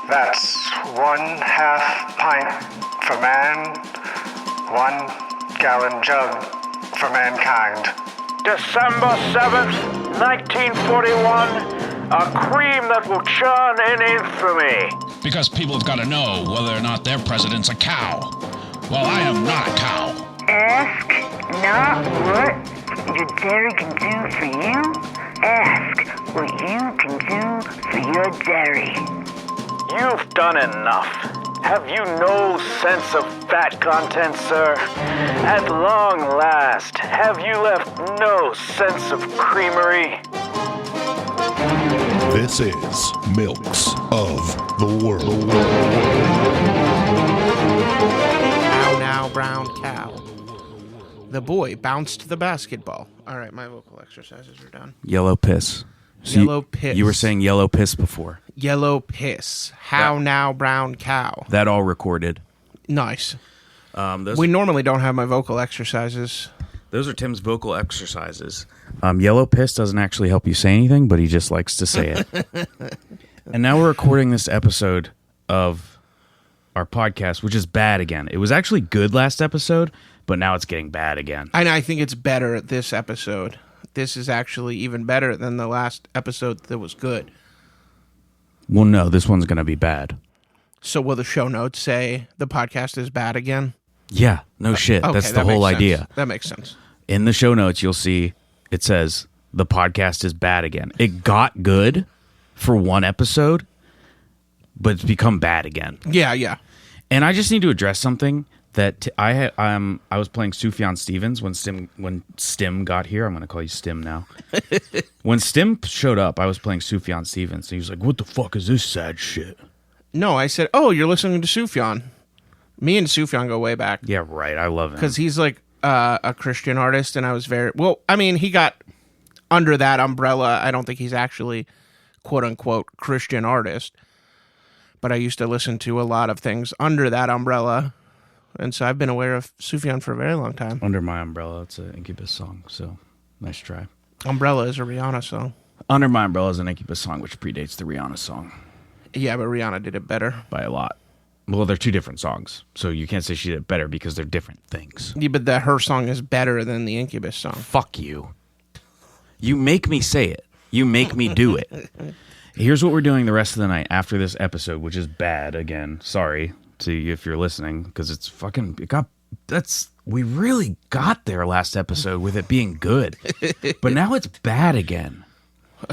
That's 1/2 pint for man, 1 gallon jug for mankind. December 7th, 1941, a cream that will churn in infamy. Because people have got to know whether or not their president's a cow. Well, I am not a cow. Ask not what your dairy can do for you. Ask what you can do for your dairy. You've done enough. Have you no sense of fat content, sir? At long last, have you left no sense of creamery? This is Milks of the World. Ow now, brown cow. The boy bounced the basketball. All right, my vocal exercises are done. Yellow piss. So Yellow piss. You were saying yellow piss before. Yellow piss. How now, brown cow. That all recorded. Nice. Those, We normally don't have my vocal exercises. those are Tim's vocal exercises. Yellow piss doesn't actually help you say anything, but he just likes to say it. And now we're recording this episode of our podcast, which is bad again. It was actually good last episode, but now it's getting bad again. And I think it's better this episode. This is actually even better than the last episode that was good. Well, no, this one's going to be bad. So will the show notes say the podcast is bad again? Yeah, no shit. Okay, That's the that whole makes sense. idea. That makes sense. In the show notes, you'll see it says the podcast is bad again. It got good for one episode, but it's become bad again. Yeah. And I just need to address something that I was playing Sufjan Stevens when Stim got here. I'm going to call you Stim now. When Stim showed up, I was playing Sufjan Stevens, and he was like, "What the fuck is this sad shit?" No, I said, oh, you're listening to Sufjan. Me and Sufjan go way back. Yeah, right. I love him Because he's like a Christian artist, and I was he got under that umbrella. I don't think he's actually quote-unquote Christian artist, but I used to listen to a lot of things under that umbrella, and so I've been aware of Sufjan for a very long time. Under My Umbrella. It's an Incubus song, so nice try. Umbrella is a Rihanna song. Under My Umbrella is an Incubus song, which predates the Rihanna song Yeah, but Rihanna did it better. by a lot. Well, they're two different songs, so you can't say she did it better because they're different things. Yeah, but her song is better than the Incubus song. Fuck you. You make me say it. You make me do it. Here's what we're doing the rest of the night after this episode, which is bad again. Sorry to you if you're listening, because it's fucking we really got there last episode with it being good. But now it's bad again.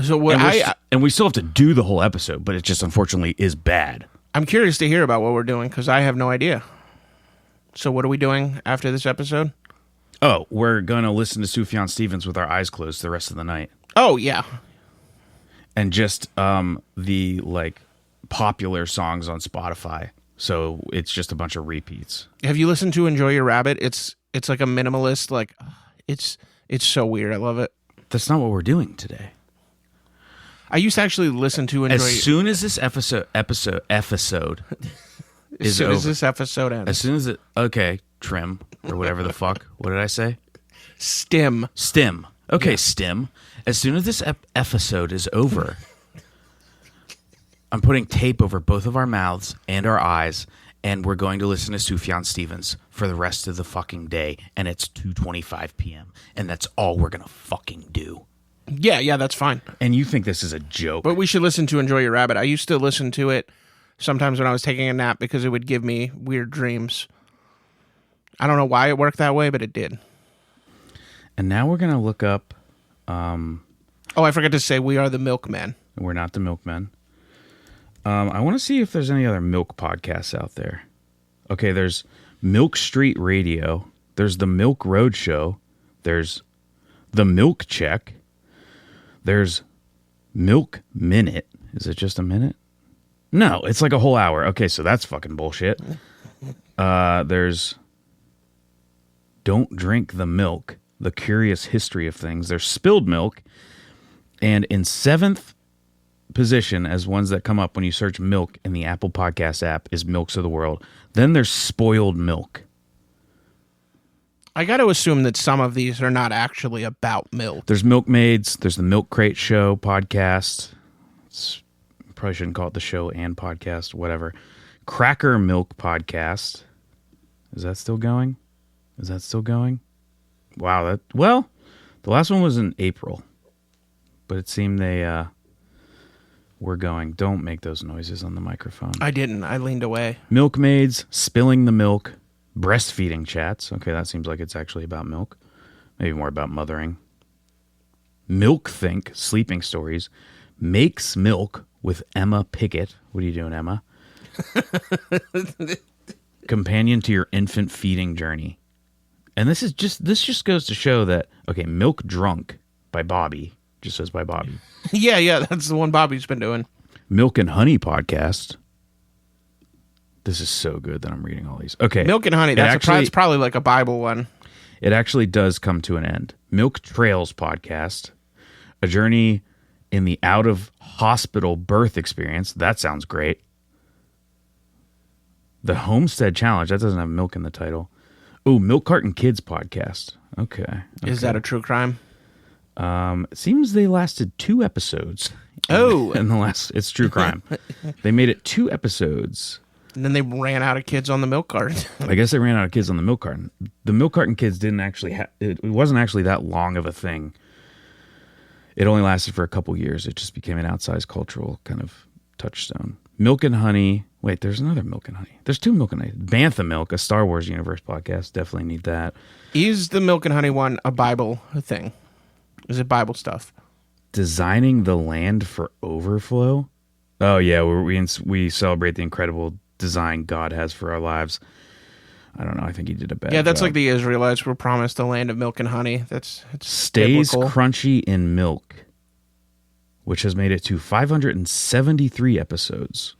So what And we still have to do the whole episode, but it just unfortunately is bad. I'm curious to hear about what we're doing because I have no idea. So what are we doing after this episode? Oh, we're going to listen to Sufjan Stevens with our eyes closed the rest of the night. Oh, yeah. And just the popular songs on Spotify. So it's just a bunch of repeats. Have you listened to Enjoy Your Rabbit? It's like a minimalist, it's so weird. I love it. That's not what we're doing today. I used to actually listen to Enjoy. As soon as this episode is over. As this episode ends. As soon as it trim or whatever the fuck. What did I say? Stim. Okay, Stim. As soon as this episode is over, I'm putting tape over both of our mouths and our eyes, and we're going to listen to Sufjan Stevens for the rest of the fucking day, and it's 2:25 p.m., and that's all we're going to fucking do. Yeah, that's fine. And you think this is a joke. But we should listen to Enjoy Your Rabbit. I used to listen to it sometimes when I was taking a nap because it would give me weird dreams. I don't know why it worked that way, but it did. And now we're going to look up... Oh, I forgot to say we are the Milkmen. We're not the Milkmen. I want to see if there's any other milk podcasts out there. Okay, there's Milk Street Radio. There's the Milk Road Show. There's the Milk Check. There's Milk Minute. Is it just a minute? No, it's like a whole hour. Okay, so that's fucking bullshit. There's Don't Drink the Milk, The Curious History of Things. There's Spilled Milk. And in 7th position as ones that come up when you search milk in the Apple Podcast app is Milks of the World. Then there's Spoiled Milk. I got to assume that some of these are not actually about milk. There's Milkmaids. There's the Milk Crate Show podcast. It's Probably shouldn't call it the show and podcast, whatever. Cracker Milk Podcast. Is that still going? Wow. The last one was in April, but it seemed they were going. Don't make those noises on the microphone. I didn't. I leaned away. Milkmaids, Spilling the Milk, Breastfeeding Chats. Okay, that seems like it's actually about milk. Maybe more about mothering. Milk Think, Sleeping Stories. Makes Milk with Emma Pickett. What are you doing, Emma? Companion to your infant feeding journey. And this just goes to show that, okay, Milk Drunk by Bobby. Just says by Bobby. Yeah, that's the one Bobby's been doing. Milk and Honey Podcast. This is so good that I'm reading all these. Okay. Milk and Honey, that's probably like a Bible one. It actually does come to an end. Milk Trails Podcast. A journey in the out-of-hospital birth experience. That sounds great. The Homestead Challenge. That doesn't have milk in the title. Oh, Milk Carton Kids Podcast. Okay. Is that a true crime? It seems they lasted 2 episodes. Oh. It's true crime. They made it 2 episodes. And then they ran out of kids on the milk carton. I guess they ran out of kids on the milk carton. The milk carton kids didn't actually it wasn't actually that long of a thing. It only lasted for a couple years. It just became an outsized cultural kind of touchstone. Milk and Honey. Wait, there's another Milk and Honey. There's 2 Milk and Honey. Bantha Milk, a Star Wars universe podcast. Definitely need that. Is the Milk and Honey one a Bible thing? Is it Bible stuff? Designing the Land for Overflow. Oh yeah, we celebrate the incredible design God has for our lives. I don't know. I think he did a bad job. Yeah, that's like the Israelites were promised the land of milk and honey. It's Stays biblical. Crunchy in Milk, which has made it to 573 episodes.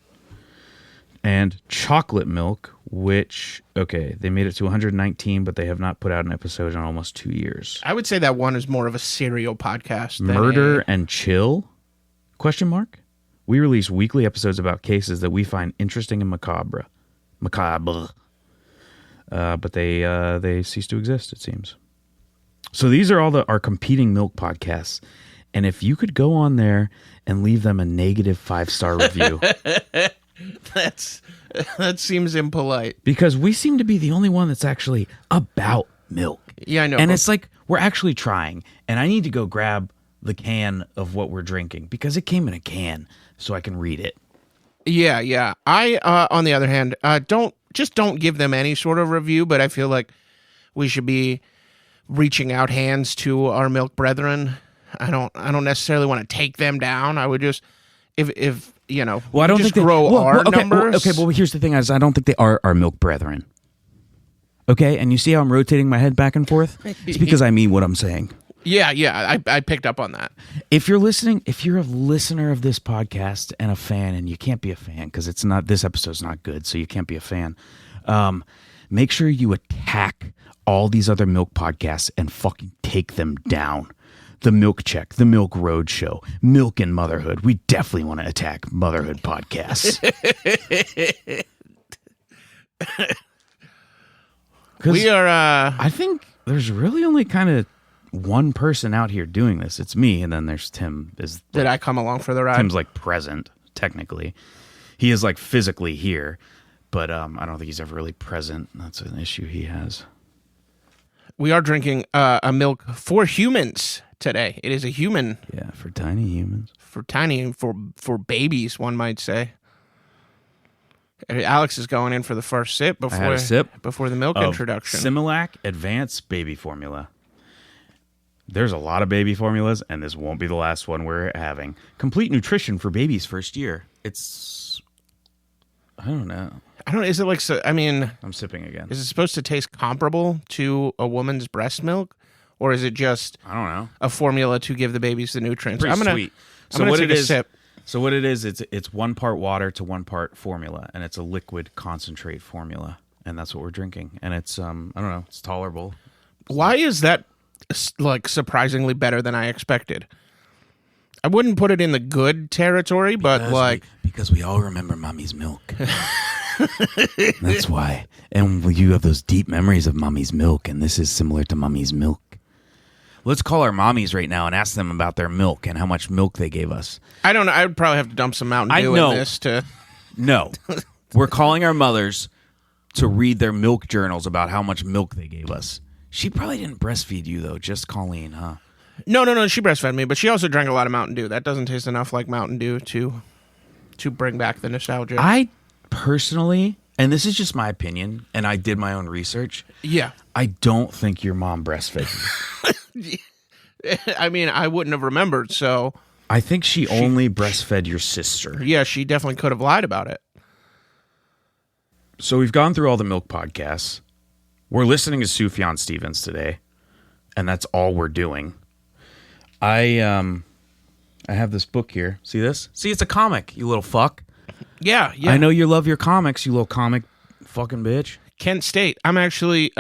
And Chocolate Milk, which, okay, they made it to 119, but they have not put out an episode in almost 2 years. I would say that one is more of a serial podcast. Murder and Chill? ? We release weekly episodes about cases that we find interesting and macabre. But they cease to exist, it seems. So these are all our competing milk podcasts. And if you could go on there and leave them a negative 5-star review. That seems impolite. Because we seem to be the only one that's actually about milk. Yeah, I know. And it's like, we're actually trying. And I need to go grab the can of what we're drinking because it came in a can so I can read it. Yeah. I, on the other hand, don't give them any sort of review, but I feel like we should be reaching out hands to our milk brethren. I don't necessarily want to take them down. I would just, if you know, well, I don't just think grow our numbers. Okay, well, here's the thing: is I don't think they are our milk brethren. Okay, and you see how I'm rotating my head back and forth? It's because I mean what I'm saying. Yeah, I picked up on that. If you're listening, if you're a listener of this podcast and a fan, and you can't be a fan because it's not, this episode's not good, so you can't be a fan. Make sure you attack all these other milk podcasts and fucking take them down. The Milk Check, the Milk Road Show, Milk and Motherhood. We definitely want to attack motherhood podcasts. We are. I think there's really only kind of one person out here doing this. It's me, and then there's Tim. Did I come along for the ride? Tim's like present, technically. He is like physically here, but I don't think he's ever really present. That's an issue he has. We are drinking a milk for humans today. It is a human. Yeah, for tiny humans. For babies, one might say. Alex is going in for the first sip before the milk introduction. Similac Advanced Baby Formula. There's a lot of baby formulas, and this won't be the last one we're having. Complete nutrition for babies' first year. It's, I don't know. Is it like, I mean... I'm sipping again. Is it supposed to taste comparable to a woman's breast milk? Or is it just... I don't know. A formula to give the babies the nutrients? Pretty sweet. I'm going to take a sip. So what it is, it's 1 part water to 1 part formula, and it's a liquid concentrate formula, and that's what we're drinking. And it's, I don't know, it's tolerable. Why is that, like, surprisingly better than I expected? I wouldn't put it in the good territory, but because we all remember mommy's milk. That's why. And you have those deep memories of mommy's milk, and this is similar to mommy's milk. Let's call our mommies right now and ask them about their milk and how much milk they gave us. I don't know. I would probably have to dump some Mountain Dew in this to. No. We're calling our mothers to read their milk journals about how much milk they gave us. She probably didn't breastfeed you, though, just Colleen, huh? No. She breastfed me, but she also drank a lot of Mountain Dew. That doesn't taste enough like Mountain Dew to bring back the nostalgia. I personally, and this is just my opinion, and I did my own research. Yeah. I don't think your mom breastfed you. I mean, I wouldn't have remembered, so. I think she only breastfed your sister. Yeah, she definitely could have lied about it. So we've gone through all the milk podcasts. We're listening to Sufjan Stevens today, and that's all we're doing. I have this book here. See this? See, it's a comic, you little fuck. Yeah. I know you love your comics, you little comic fucking bitch. Kent State. I'm actually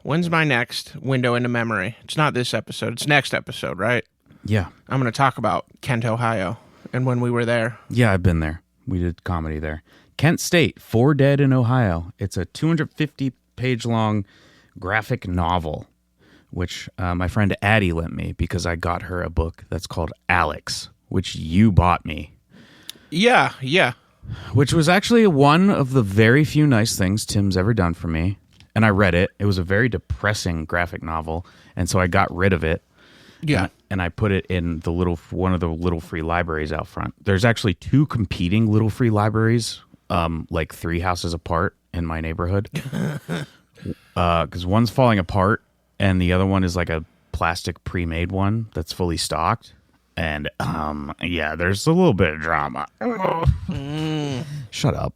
when's my next window into memory? It's not this episode. It's next episode, right? Yeah. I'm going to talk about Kent, Ohio, and when we were there. Yeah, I've been there. We did comedy there. Kent State, 4 Dead in Ohio. It's a 250-page long graphic novel, which my friend Addie lent me because I got her a book that's called Alex, which you bought me. Yeah. Which was actually one of the very few nice things Tim's ever done for me. And I read it. It was a very depressing graphic novel, and so I got rid of it. Yeah. And I put it in one of the little free libraries out front. There's actually 2 competing little free libraries, like 3 houses apart in my neighborhood. Because one's falling apart, and the other one is like a plastic pre-made one that's fully stocked. And yeah, there's a little bit of drama. Shut up.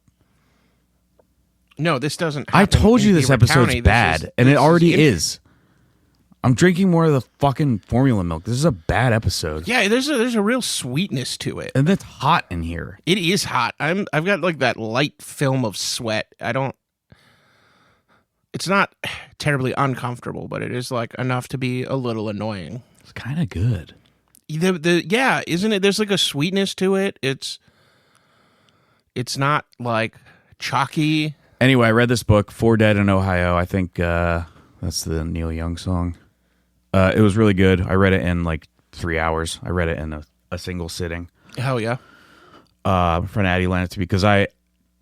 No, this doesn't I happen told in you this Beaver episode's County. bad, and it already is. I'm drinking more of the fucking formula milk. This is a bad episode. Yeah, there's a real sweetness to it. And it's hot in here. It is hot. I've got like that light film of sweat. It's not terribly uncomfortable, but it is like enough to be a little annoying. It's kind of good. Yeah, isn't it? There's like a sweetness to it. It's not like chalky. Anyway, I read this book, 4 Dead in Ohio. I think that's the Neil Young song. It was really good. I read it in like 3 hours. I read it in a single sitting. Hell yeah. My friend Addie lent it to me because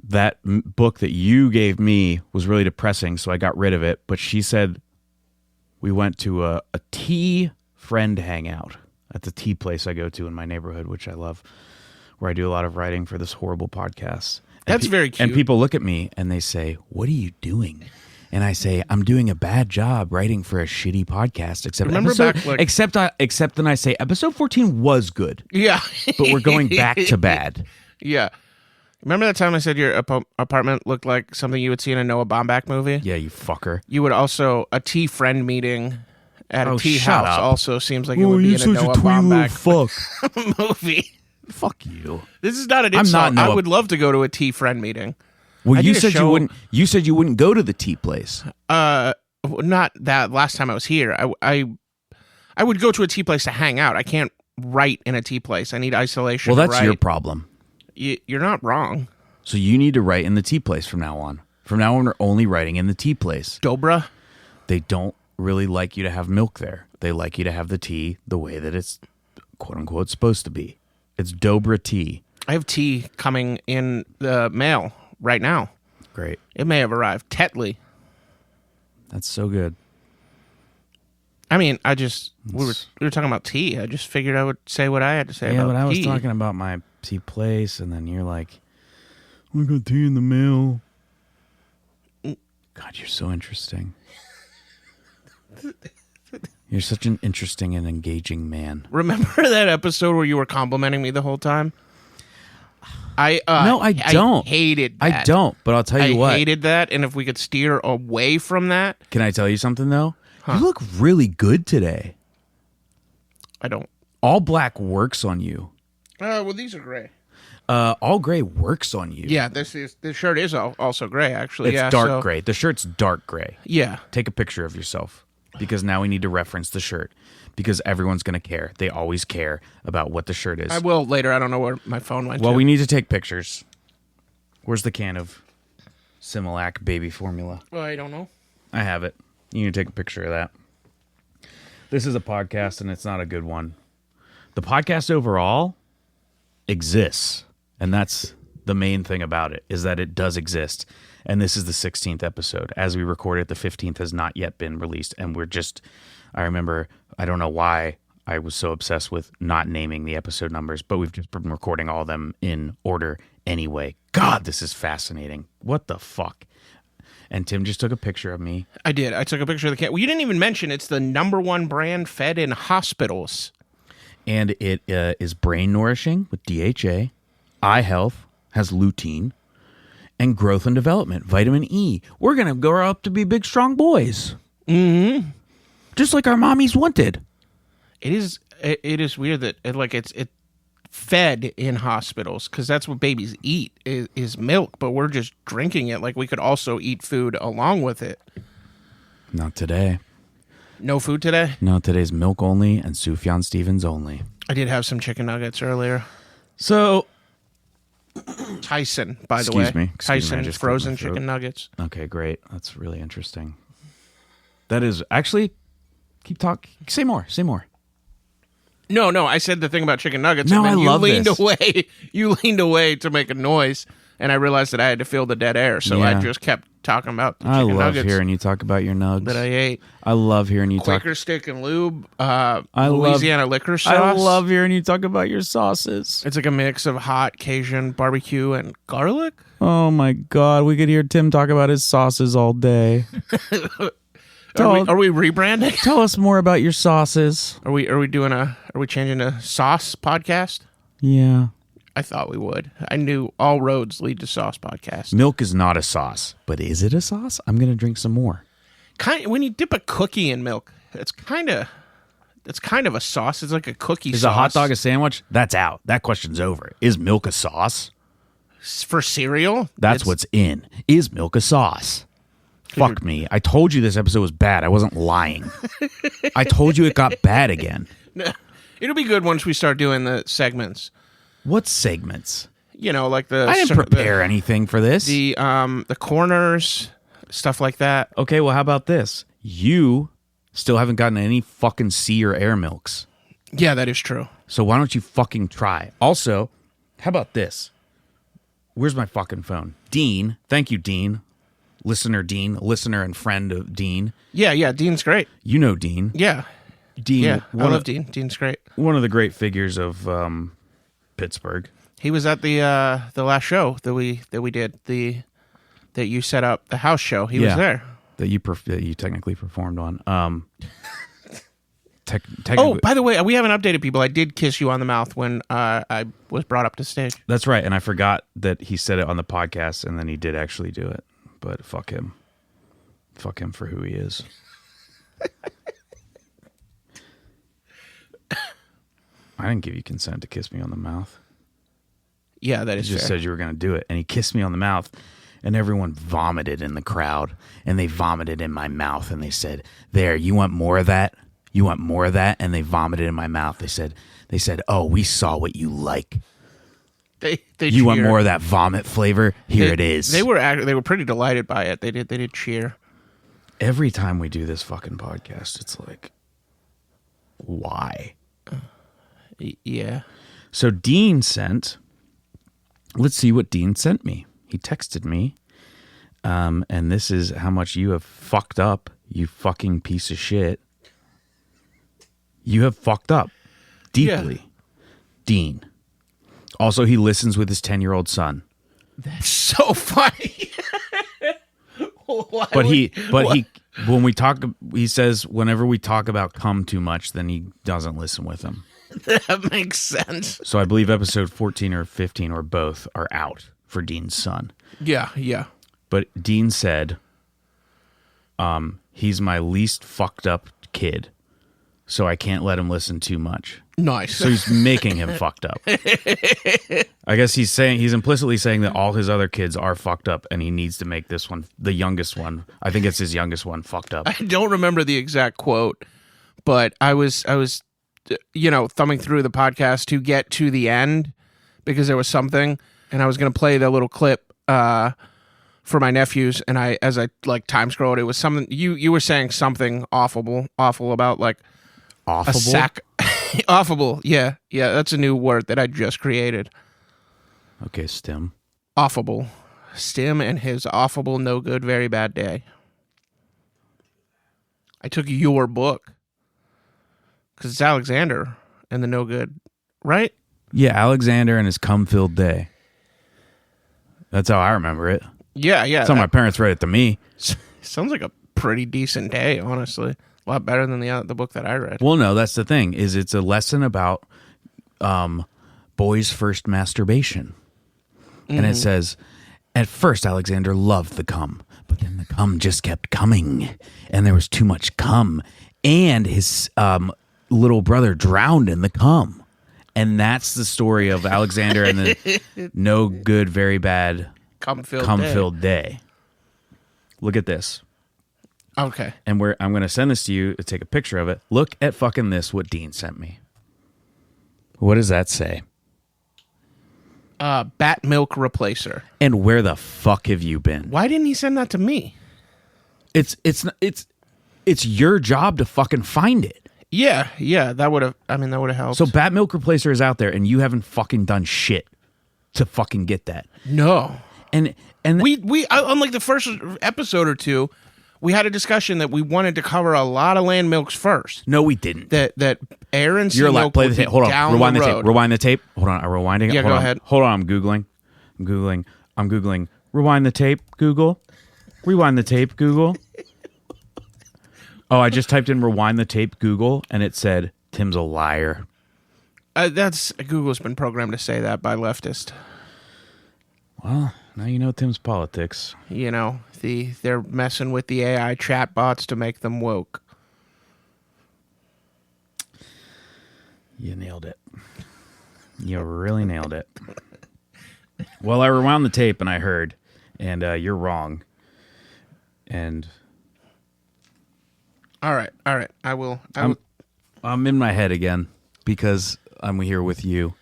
that book that you gave me was really depressing, so I got rid of it. But she said we went to a tea friend hangout at the tea place I go to in my neighborhood, which I love, where I do a lot of writing for this horrible podcast. That's very cute. And people look at me and they say, "What are you doing?" And I say, "I'm doing a bad job writing for a shitty podcast." Except except then I say, episode 14 was good. Yeah. But we're going back to bad. Yeah. Remember that time I said your apartment looked like something you would see in a Noah Baumbach movie? Yeah, you fucker. You would also, a tea friend meeting at a tea shut house up. also seems like it would be in a Noah Baumbach fuck. movie. Fuck you. This is not an I'm insult. not Noah. I would love to go to a tea friend meeting. Well, I you need a said you show- wouldn't. You said you wouldn't go to the tea place. Not that last time I was here. I would go to a tea place to hang out. I can't write in a tea place. I need isolation. Well, to that's write. your problem. You're not wrong. So you need to write in the tea place from now on. From now on, we're only writing in the tea place. Dobra? They don't really like you to have milk there. They like you to have the tea the way that it's quote unquote supposed to be. It's Dobra tea. I have tea coming in the mail right now. Great. It may have arrived. Tetley. That's so good. I mean, we were talking about tea. I just figured I would say what I had to say Yeah, about but I was tea. talking about my tea place, and then you're like, "I got tea in the mail." God, you're so interesting. You're such an interesting and engaging man. Remember that episode where you were complimenting me the whole time? No, I don't. I hated that. I don't, but I'll tell you what. I hated that, and if we could steer away from that, Can I tell you something, though? You look really good today. I don't. All black works on you. Well, these are gray. All gray works on you. Yeah, this shirt is also gray, actually. It's yeah, dark so- gray. The shirt's dark gray. Yeah. Take a picture of yourself, because now we need to reference the shirt, because everyone's going to care. They always care about what the shirt is. I will later. I don't know where my phone went Well, to. we need to take pictures. Where's the can of Similac baby formula? Well, I don't know. I have it. You need to take a picture of that. This is a podcast, and it's not a good one. The podcast overall exists, and that's the main thing about it, is that it does exist. And this is the 16th episode. As we record it, the 15th has not yet been released, and I remember, I don't know why I was so obsessed with not naming the episode numbers, but we've just been recording all of them in order anyway. God, this is fascinating. What the fuck? And Tim just took a picture of me. I did. I took a picture of the cat. Well, you didn't even mention it's the #1 brand fed in hospitals. And it is brain nourishing with DHA, eye health, has lutein, and growth and development, vitamin E. We're going to grow up to be big, strong boys. Mm-hmm. Just like our mommies wanted. It is weird that it's fed in hospitals, because that's what babies eat is milk, but we're just drinking it. Like, we could also eat food along with it. Not today. No food today? No, today's milk only and Sufjan Stevens only. I did have some chicken nuggets earlier. So, Tyson, by the way. Excuse me, Tyson I just frozen cleared my throat. chicken nuggets. Okay, great. That's really interesting. That is actually, keep talking. Say more. No, I said the thing about chicken nuggets. No, and then I love you leaned this. away. You leaned away to make a noise, and I realized that I had to fill the dead air, so I Yeah. just kept talking about the I chicken love nuggets hearing you talk about your nugs. that I ate. I love hearing you talk. Quaker Steak and Lube, love- Louisiana liquor sauce. I love hearing you talk about your sauces. It's like a mix of hot Cajun barbecue and garlic. Oh my God, we could hear Tim talk about his sauces all day. Are we rebranding? Tell us more about your sauces. Are we changing to sauce podcast? Yeah. I thought we would. I knew all roads lead to sauce podcast. Milk is not a sauce, but is it a sauce? I'm going to drink some more. When you dip a cookie in milk, it's kind of a sauce. It's like a cookie Is sauce. a hot dog a sandwich? That's out. That question's over. Is milk a sauce? For cereal? That's what's in. Is milk a sauce? Fuck me. I told you this episode was bad. I wasn't lying. I told you it got bad again. It'll be good once we start doing the segments. What segments? You know, like the I didn't prepare anything for this. the corners, stuff like that. Okay, well, how about this? You still haven't gotten any fucking sea or air milks. Yeah, that is true. So why don't you fucking try? Also, how about this? Where's my fucking phone? Dean. Thank you, Dean. Listener and friend of Dean. Yeah, Dean's great. You know Dean. Yeah. Dean. Yeah, I one love of, Dean. Dean's great. One of the great figures of Pittsburgh. He was at the last show that we did, that you set up, the house show. He was there. That you technically performed on. Oh, by the way, we haven't updated people. I did kiss you on the mouth when I was brought up to stage. That's right, and I forgot that he said it on the podcast, and then he did actually do it. But fuck him. Fuck him for who he is. I didn't give you consent to kiss me on the mouth. Yeah, that is You just fair. said you were going to do it, and he kissed me on the mouth, and everyone vomited in the crowd, and they vomited in my mouth, and they said, "There, you want more of that? You want more of that?" And they vomited in my mouth. They said, "Oh, we saw what you like. They You want cheered. more of that vomit flavor? Here it is." They were pretty delighted by it. They did cheer. Every time we do this fucking podcast, it's like, why? Yeah. So Dean sent, let's see what Dean sent me. He texted me, and this is how much you have fucked up, you fucking piece of shit. You have fucked up deeply. Yeah. Dean. Also, he listens with his 10-year-old son. That's so funny. When we talk, he says whenever we talk about cum too much, then he doesn't listen with him. That makes sense. So I believe episode 14 or 15 or both are out for Dean's son. Yeah. But Dean said, he's my least fucked up kid, so I can't let him listen too much. Nice. So he's making him fucked up. I guess he's implicitly saying that all his other kids are fucked up, and he needs to make this one, the youngest one, I think it's his youngest one, fucked up. I don't remember the exact quote, but I was thumbing through the podcast to get to the end because there was something, and I was going to play the little clip for my nephews, and as I time scrolled, it was something you were saying something awful about like Offable? A sack. Offable. Yeah. Yeah. That's a new word that I just created. Okay, Stim. Offable. Stim and his offable, no good, very bad day. I took your book because it's Alexander and the no good, right? Yeah, Alexander and his cum-filled day. That's how I remember it. Yeah, yeah. That's how my parents read it to me. Sounds like a pretty decent day, honestly. A lot better than the book that I read. Well, no, that's the thing. Is it's a lesson about boys' first masturbation, and it says, at first Alexander loved the cum, but then the cum just kept coming, and there was too much cum, and his little brother drowned in the cum, and that's the story of Alexander and the no good, very bad cum-filled day. Look at this. Okay. And I'm going to send this to you to take a picture of it. Look at fucking this, what Dean sent me. What does that say? Bat milk replacer. And where the fuck have you been? Why didn't he send that to me? It's your job to fucking find it. Yeah, that would have helped. So Bat Milk Replacer is out there and you haven't fucking done shit to fucking get that. No. And we unlike the first episode or two, we had a discussion that we wanted to cover a lot of land milks first. No, we didn't. That air and sea You're allowed. milk Play the would tape. be Hold on. down Rewind the road. tape. Rewind the tape. Hold on. I'm rewinding it. Yeah, Hold go on. ahead. Hold on. I'm Googling. Rewind the tape. Google. Rewind the tape. Google. Oh, I just typed in rewind the tape. Google, and it said Tim's a liar. That's Google's been programmed to say that by leftists. Well, now you know Tim's politics. You know, they're messing with the AI chatbots to make them woke. You nailed it. You really nailed it. Well, I rewound the tape and I heard, and you're wrong. And all right. I will. I'm in my head again because I'm here with you,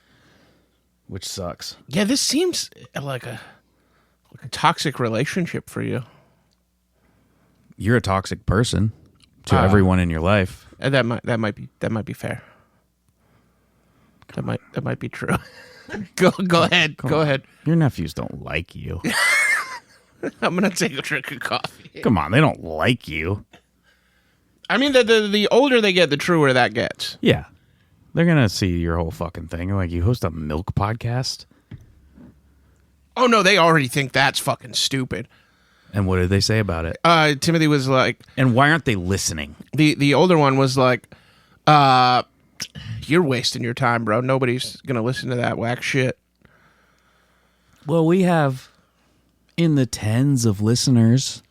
which sucks. Yeah, this seems like a toxic relationship for you. You're a toxic person to everyone in your life. That might be fair. That might be true. Go ahead. Go ahead. Your nephews don't like you. I'm gonna take a drink of coffee. Come on, they don't like you. I mean, the older they get, the truer that gets. Yeah, they're gonna see your whole fucking thing. Like, you host a milk podcast. Oh no, they already think that's fucking stupid. And what did they say about it? Timothy was like, and why aren't they listening? The older one was like, you're wasting your time, bro. Nobody's gonna listen to that whack shit. Well, we have in the tens of listeners.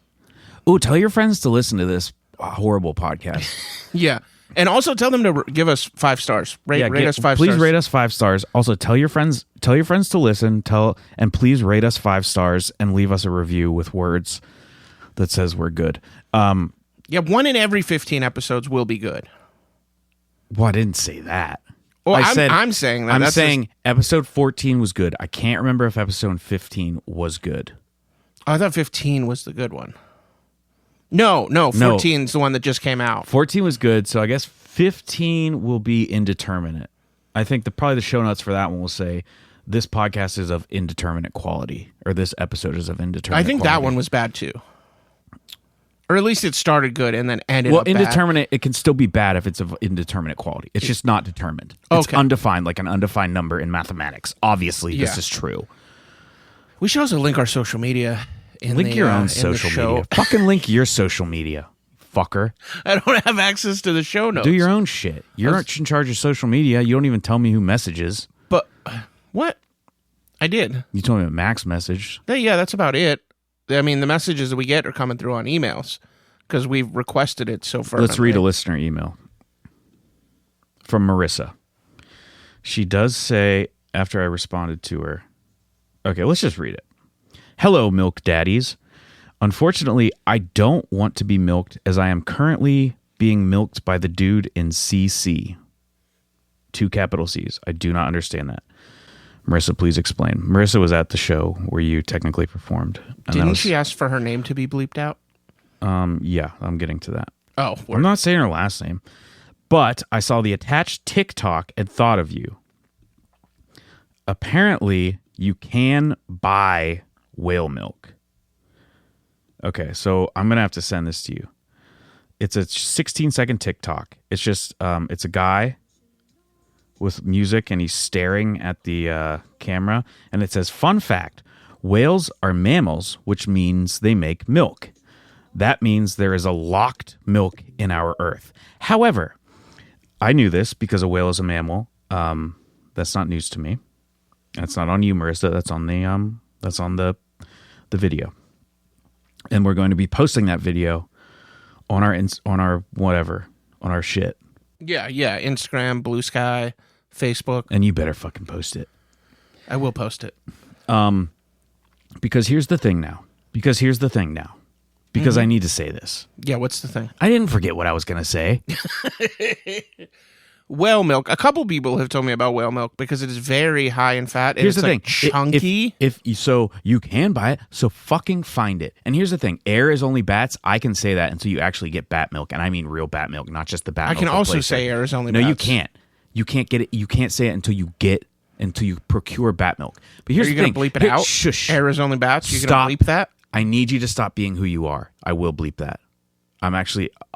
Oh, tell your friends to listen to this horrible podcast. Yeah. And also tell them to give us 5 stars. Rate us 5 please stars. Please rate us 5 stars. Also, tell your friends to listen. And please rate us 5 stars and leave us a review with words that says we're good. Yeah, 1 in every 15 episodes will be good. Well, I didn't say that. Well, I'm saying that. I'm saying episode 14 was good. I can't remember if episode 15 was good. I thought 15 was the good one. No, 14 is the one that just came out. 14 was good, so I guess 15 will be indeterminate. I think probably the show notes for that one will say, this podcast is of indeterminate quality, or this episode is of indeterminate I think quality. that one was bad too. Or at least it started good and then ended up indeterminate, bad. it can still be bad if it's of indeterminate quality. It's just not determined. It's undefined, like an undefined number in mathematics. Obviously, this is true. We should also link our social media. Link your own social media. Fucking link your social media, fucker. I don't have access to the show notes. Do your own shit. You're in charge of social media. You don't even tell me who messages. But what? I did. You told me Max messaged. Yeah, that's about it. I mean, the messages that we get are coming through on emails because we've requested it so far. Let's read a listener email from Marissa. She does say, after I responded to her, okay, let's just read it. Hello, milk daddies. Unfortunately, I don't want to be milked as I am currently being milked by the dude in CC. 2 capital C's. I do not understand that. Marissa, please explain. Marissa was at the show where you technically performed. Didn't she ask for her name to be bleeped out? Yeah, I'm getting to that. Oh, I'm not saying her last name. But I saw the attached TikTok and thought of you. Apparently, you can buy whale milk. Okay, so I'm going to have to send this to you. It's a 16-second TikTok. It's just, it's a guy with music, and he's staring at the camera, and it says, fun fact, whales are mammals, which means they make milk. That means there is a locked milk in our earth. However, I knew this because a whale is a mammal. That's not news to me. That's not on you, Marissa. That's on the video. And we're going to be posting that video on our shit. Yeah, Instagram, Blue Sky, Facebook. And you better fucking post it. I will post it. Because here's the thing now. Because I need to say this. Yeah, what's the thing? I didn't forget what I was going to say. Whale milk. A couple people have told me about whale milk because it is very high in fat. And Here's it's the thing. Chunky. If you can buy it, so fucking find it. And here's the thing. Air is only bats. I can say that until you actually get bat milk. And I mean real bat milk, not just the bat milk. I can also say air is only No, bats. you can't. You can't get it. You can't say it until you procure bat milk. But here's Are you the thing. going to bleep it out? Shush. Air is only bats? You're Stop. going to bleep that? I need you to stop being who you are. I will bleep that.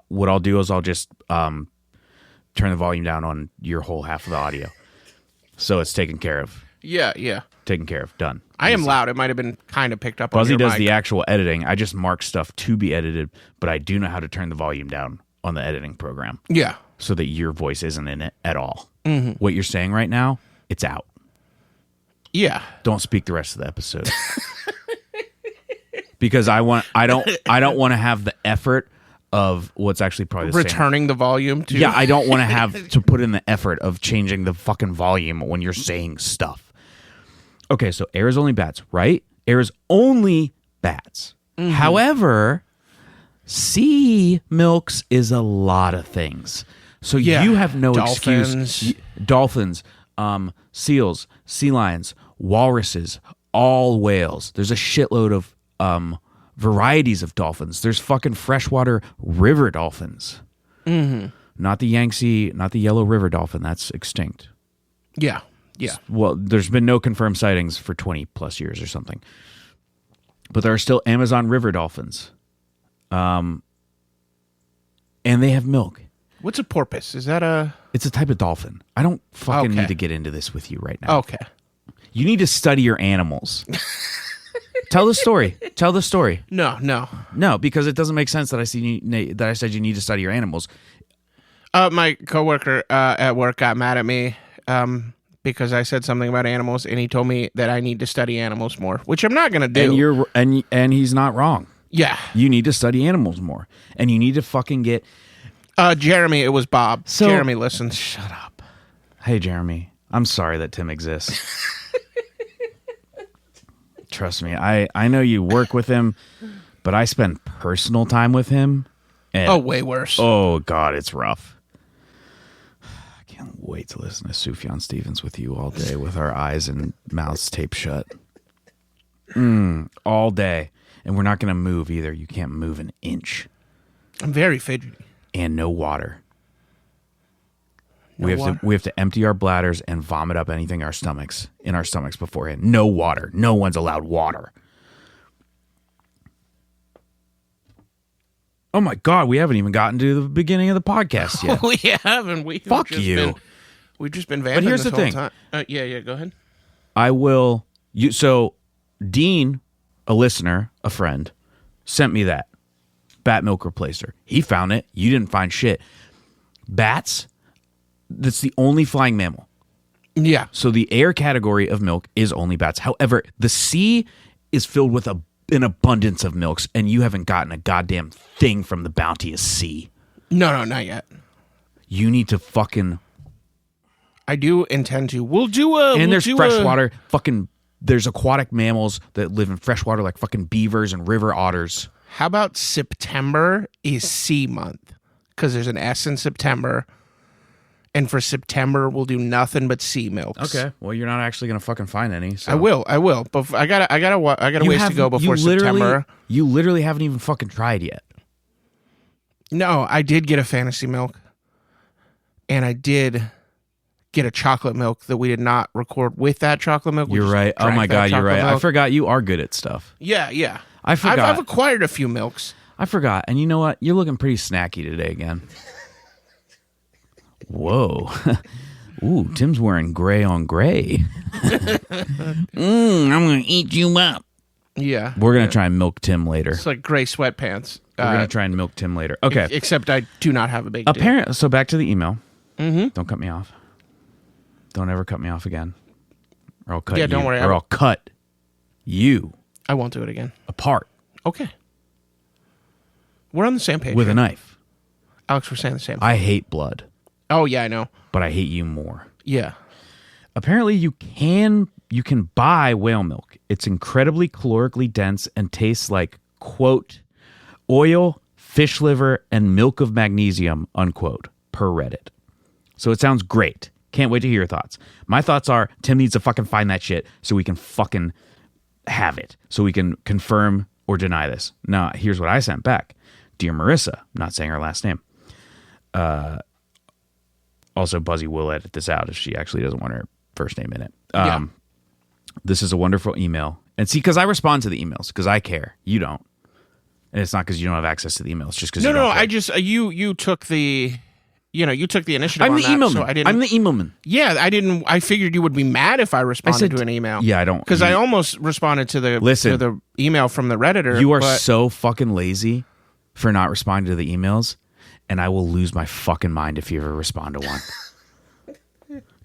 What I'll do is I'll just turn the volume down on your whole half of the audio. So it's taken care of. Yeah. Taken care of. Done. I am Easy. loud. It might have been kind of picked up on Buzzy your does mic. the actual editing. I just mark stuff to be edited, but I do know how to turn the volume down on the editing program. Yeah. So that your voice isn't in it at all. Mm-hmm. What you're saying right now, it's out. Yeah. Don't speak the rest of the episode. Because I don't want to have the effort of what's actually probably the Returning same. the volume to... Yeah, I don't want to have to put in the effort of changing the fucking volume when you're saying stuff. Okay, so air is only bats, right? Air is only bats. Mm-hmm. However, sea milks is a lot of things. So you have no excuse. Dolphins, seals, sea lions, walruses, all whales. There's a shitload of varieties of dolphins. There's fucking freshwater river dolphins. Mm-hmm. Not the Yangtze, not the yellow river dolphin. That's extinct. Yeah. Well, there's been no confirmed sightings for 20 plus years or something. But there are still Amazon river dolphins. And they have milk. What's a porpoise? Is that a... It's a type of dolphin. I don't fucking need to get into this with you right now. Okay. You need to study your animals. Tell the story. No, because it doesn't make sense that I said you need to study your animals. My coworker at work got mad at me because I said something about animals, and he told me that I need to study animals more, which I'm not going to do. And he's not wrong. Yeah. You need to study animals more, and you need to fucking get. Jeremy, it was Bob. Jeremy listens. Shut up. Hey, Jeremy. I'm sorry that Tim exists. Trust me, I know you work with him, but I spend personal time with him. And, way worse. Oh, God, it's rough. I can't wait to listen to Sufjan Stevens with you all day with our eyes and mouths taped shut. All day. And we're not going to move either. You can't move an inch. I'm very fidgety. And no water. We have to empty our bladders and vomit up anything in our stomachs beforehand. No water. No one's allowed water. Oh my God, we haven't even gotten to the beginning of the podcast yet. We haven't. Fuck you. We've just been vamping. But here's this the whole thing. time. Yeah, go ahead. I will. So Dean, a listener, a friend, sent me that bat milk replacer. He found it. You didn't find shit. Bats. That's the only flying mammal. Yeah. So the air category of milk is only bats. However, the sea is filled with an abundance of milks, and you haven't gotten a goddamn thing from the bounteous sea. No, not yet. You need to fucking... I do intend to. There's freshwater. There's aquatic mammals that live in freshwater like fucking beavers and river otters. How about September is sea month? Because there's an S in September. And for September, we'll do nothing but sea milks. Okay. Well, you're not actually going to fucking find any. So. I will. But I gotta ways to go before September. You literally haven't even fucking tried yet. No, I did get a fantasy milk. And I did get a chocolate milk that we did not record with that chocolate milk. You're right. Oh my God, you're right. I forgot you are good at stuff. Yeah. I forgot. I've acquired a few milks. I forgot. And you know what? You're looking pretty snacky today again. Whoa. Ooh, Tim's wearing gray on gray. I'm going to eat you up. Yeah. We're going to try and milk Tim later. It's like gray sweatpants. We're going to try and milk Tim later. Okay. Except I do not have a big dick. So back to the email. Mm-hmm. Don't cut me off. Don't ever cut me off again. Or I'll cut you. Don't worry. Or I'll cut you I won't do it again. apart Okay. We're on the same page. with a knife. Alex, we're saying the same thing. I hate blood, Oh, yeah, I know. but I hate you more. Yeah. Apparently you can buy whale milk. It's incredibly calorically dense and tastes like, quote, oil, fish liver, and milk of magnesium, unquote, per Reddit. So it sounds great. Can't wait to hear your thoughts. My thoughts are Tim needs to fucking find that shit so we can fucking have it. So we can confirm or deny this. Now, here's what I sent back. Dear Marissa, I'm not saying her last name. Also, Buzzy will edit this out if she actually doesn't want her first name in it. This is a wonderful email. And see, because I respond to the emails, because I care. You don't. And it's not because you don't have access to the emails, just because you don't care. I just, you took the... you took the initiative. I'm on the that, email so man. I didn't. I'm the email man. Yeah, I figured you would be mad if I responded to an email. Yeah, I don't. Because I almost responded to the email from the Redditor. You are so fucking lazy for not responding to the emails, and I will lose my fucking mind if you ever respond to one.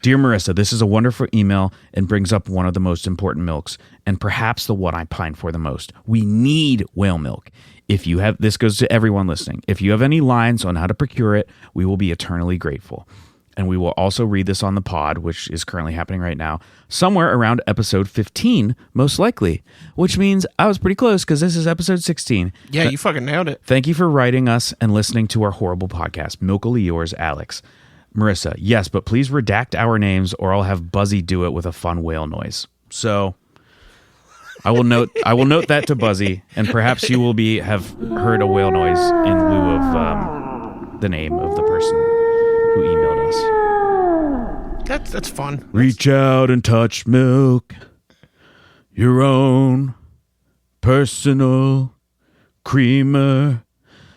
Dear Marissa, this is a wonderful email and brings up one of the most important milks, and perhaps the one I pine for the most. We need whale milk. If you have, this goes to everyone listening. If you have any lines on how to procure it, we will be eternally grateful. And we will also read this on the pod, which is currently happening right now, somewhere around episode 15, most likely, which means I was pretty close because this is episode 16. Yeah, you fucking nailed it. Thank you for writing us and listening to our horrible podcast. Milkily yours, Alex. Marissa, yes, but please redact our names or I'll have Buzzy do it with a fun whale noise. So I will note that to Buzzy, and perhaps you will have heard a whale noise in lieu of the name of the person who emailed us. That's fun. Reach out and touch milk, your own personal creamer,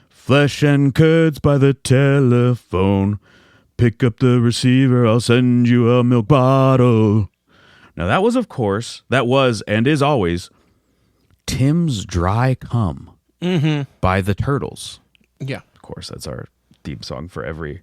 flesh and curds by the telephone. Pick up the receiver, I'll send you a milk bottle. Now that was, and is always, Tim's Dry Cum by the Turtles. Yeah. Of course, that's our theme song for every...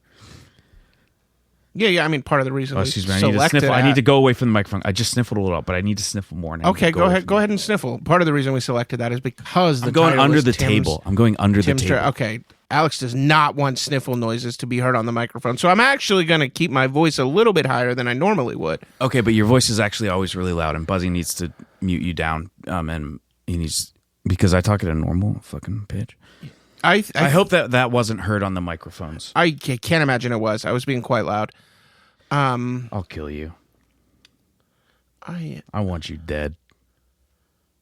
Yeah, I mean, part of the reason we excuse me, I need to sniffle. I need to go away from the microphone. I just sniffled a little, but I need to sniffle more. Okay, go ahead and sniffle. Part of the reason we selected that is because I'm going under the table. I'm going under the table. Okay, Alex does not want sniffle noises to be heard on the microphone, so I'm actually going to keep my voice a little bit higher than I normally would. Okay, but your voice is actually always really loud, and Buzzy needs to mute you down, and he needs... Because I talk at a normal fucking pitch. I hope that wasn't heard on the microphones. I can't imagine it was. I was being quite loud. I'll kill you. I want you dead.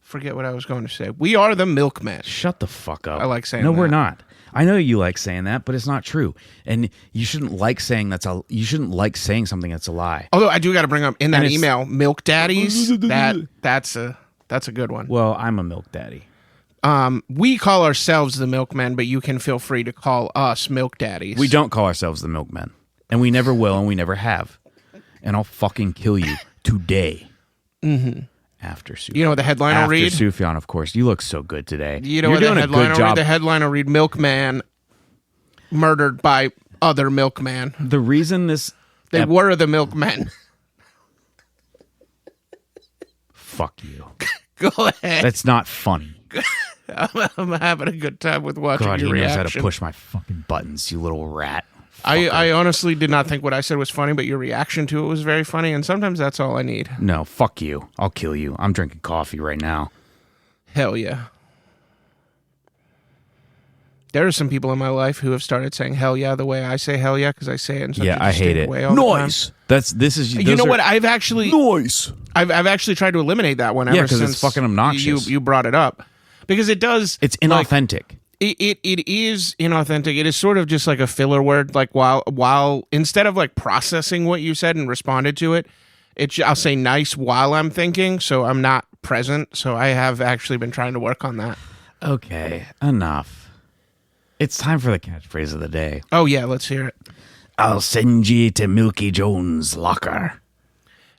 Forget what I was going to say. We are the milkmen. Shut the fuck up. I like saying that. No, we're not. I know you like saying that, but it's not true. And you shouldn't like saying you shouldn't like saying something that's a lie. Although I do got to bring up in that email, milk daddies. That's a good one. Well, I'm a milk daddy. We call ourselves the milkmen, but you can feel free to call us milk daddies. We don't call ourselves the milkmen. And we never will, and we never have. And I'll fucking kill you today. Mm-hmm. After Sufjan. You know what the headline will read? After Sufjan, of course. You look so good today. You know what the headline will read? The headline will read, Milkman murdered by other milkman. The reason this... They were the milkmen. Fuck you. Go ahead. That's not funny. I'm having a good time with watching your reaction. God, he knows how to push my fucking buttons, you little rat. I honestly did not think what I said was funny, but your reaction to it was very funny, and sometimes that's all I need. No, fuck you. I'll kill you. I'm drinking coffee right now. Hell yeah. There are some people in my life who have started saying hell yeah the way I say hell yeah, because I say it in such a distinct way all the time. Noise! You know what? I've actually... Noise! I've actually tried to eliminate that one ever since it's fucking obnoxious. You brought it up. Because it does... It's inauthentic. It is inauthentic. It is sort of just like a filler word. Like while instead of like processing what you said and responded to it, I'll say nice while I'm thinking, so I'm not present. So I have actually been trying to work on that. Okay, enough. It's time for the catchphrase of the day. Oh yeah, let's hear it. I'll send ye to Milky Jones' locker.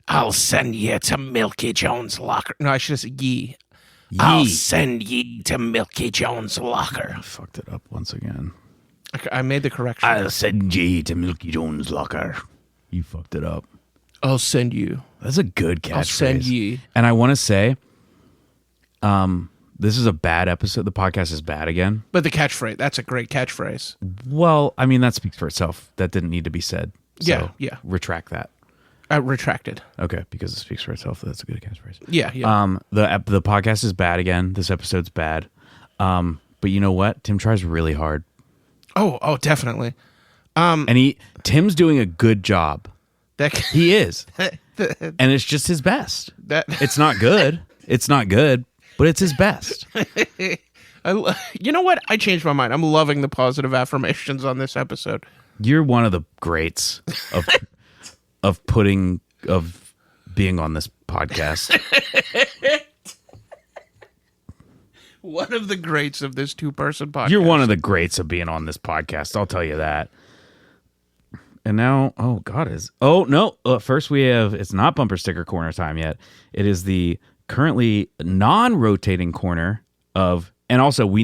I'll send ye to Milky Jones' locker. No, I should have said ye. I'll send ye to Milky Jones' locker. I fucked it up once again. I made the correction. I'll send ye to Milky Jones' locker. You fucked it up. I'll send you. That's a good catchphrase. I'll send ye. And I want to say, this is a bad episode. The podcast is bad again. But the catchphrase, that's a great catchphrase. Well, I mean, that speaks for itself. That didn't need to be said. So Yeah. Retract that. Retracted. Okay, because it speaks for itself. That's a good catchphrase. Yeah. The podcast is bad again. This episode's bad. But you know what? Tim tries really hard. Oh, definitely. And Tim's doing a good job. He is. And it's just his best. It's not good. It's not good, but it's his best. You know what? I changed my mind. I'm loving the positive affirmations on this episode. You're one of the greats of being on this podcast. One of the greats of this 2-person podcast. You're one of the greats of being on this podcast. I'll tell you that. And now, first we have, it's not bumper sticker corner time yet. It is the currently non-rotating corner of, and also we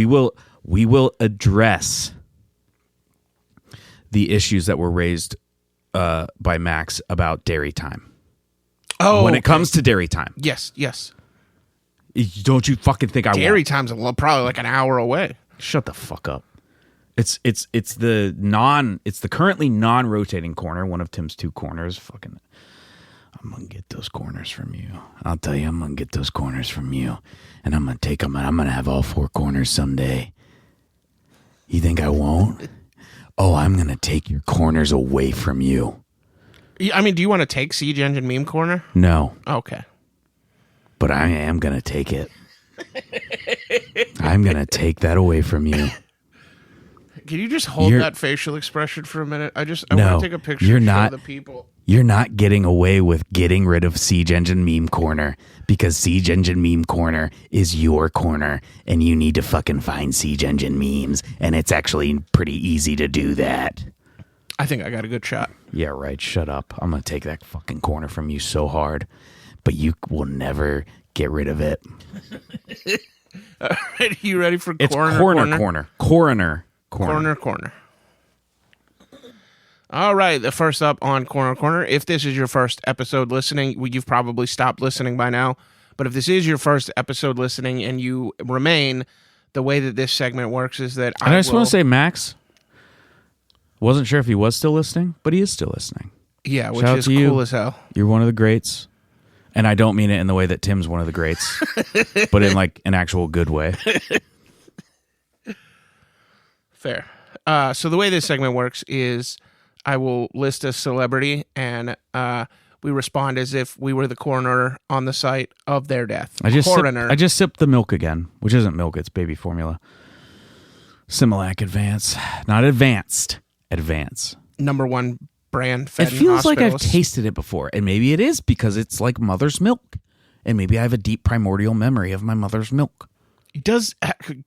will address the issues that were raised by Max about dairy time. Oh, when it comes to dairy time. Yes. Don't you fucking think I Dairy won't? time's probably like an hour away. Shut the fuck up. It's the currently non-rotating corner, one of Tim's 2 corners. Fucking, I'm gonna get those corners from you. I'll tell you, I'm gonna get those corners from you, and I'm gonna take them, and I'm gonna have all 4 corners someday. You think I won't? Oh, I'm gonna take your corners away from you. I mean, do you want to take Siege Engine Meme Corner? No. Okay. But I am gonna take it. I'm gonna take that away from you. Can you just hold that facial expression for a minute? I want to take a picture you're of not, the people. You're not getting away with getting rid of Siege Engine Meme Corner, because Siege Engine Meme Corner is your corner, and you need to fucking find Siege Engine memes, and it's actually pretty easy to do that. I think I got a good shot. Yeah, right. Shut up. I'm going to take that fucking corner from you so hard, but you will never get rid of it. All right, you ready for it's corner? Coroner. Corner. All right, the first up on Corner. If this is your first episode listening, you've probably stopped listening by now. But if this is your first episode listening and you remain, the way that this segment works is that I just want to say, Max, wasn't sure if he was still listening, but he is still listening. Yeah, which is cool as hell. You're one of the greats. And I don't mean it in the way that Tim's one of the greats, but in like an actual good way. Fair. So the way this segment works is I will list a celebrity and we respond as if we were the coroner on the site of their death. I just sipped the milk again, which isn't milk, it's baby formula. Similac Advance. Not advanced. Advance. #1 brand fed It feels like I've hospitals. tasted it before, and maybe it is because it's like mother's milk. And maybe I have a deep primordial memory of my mother's milk. It does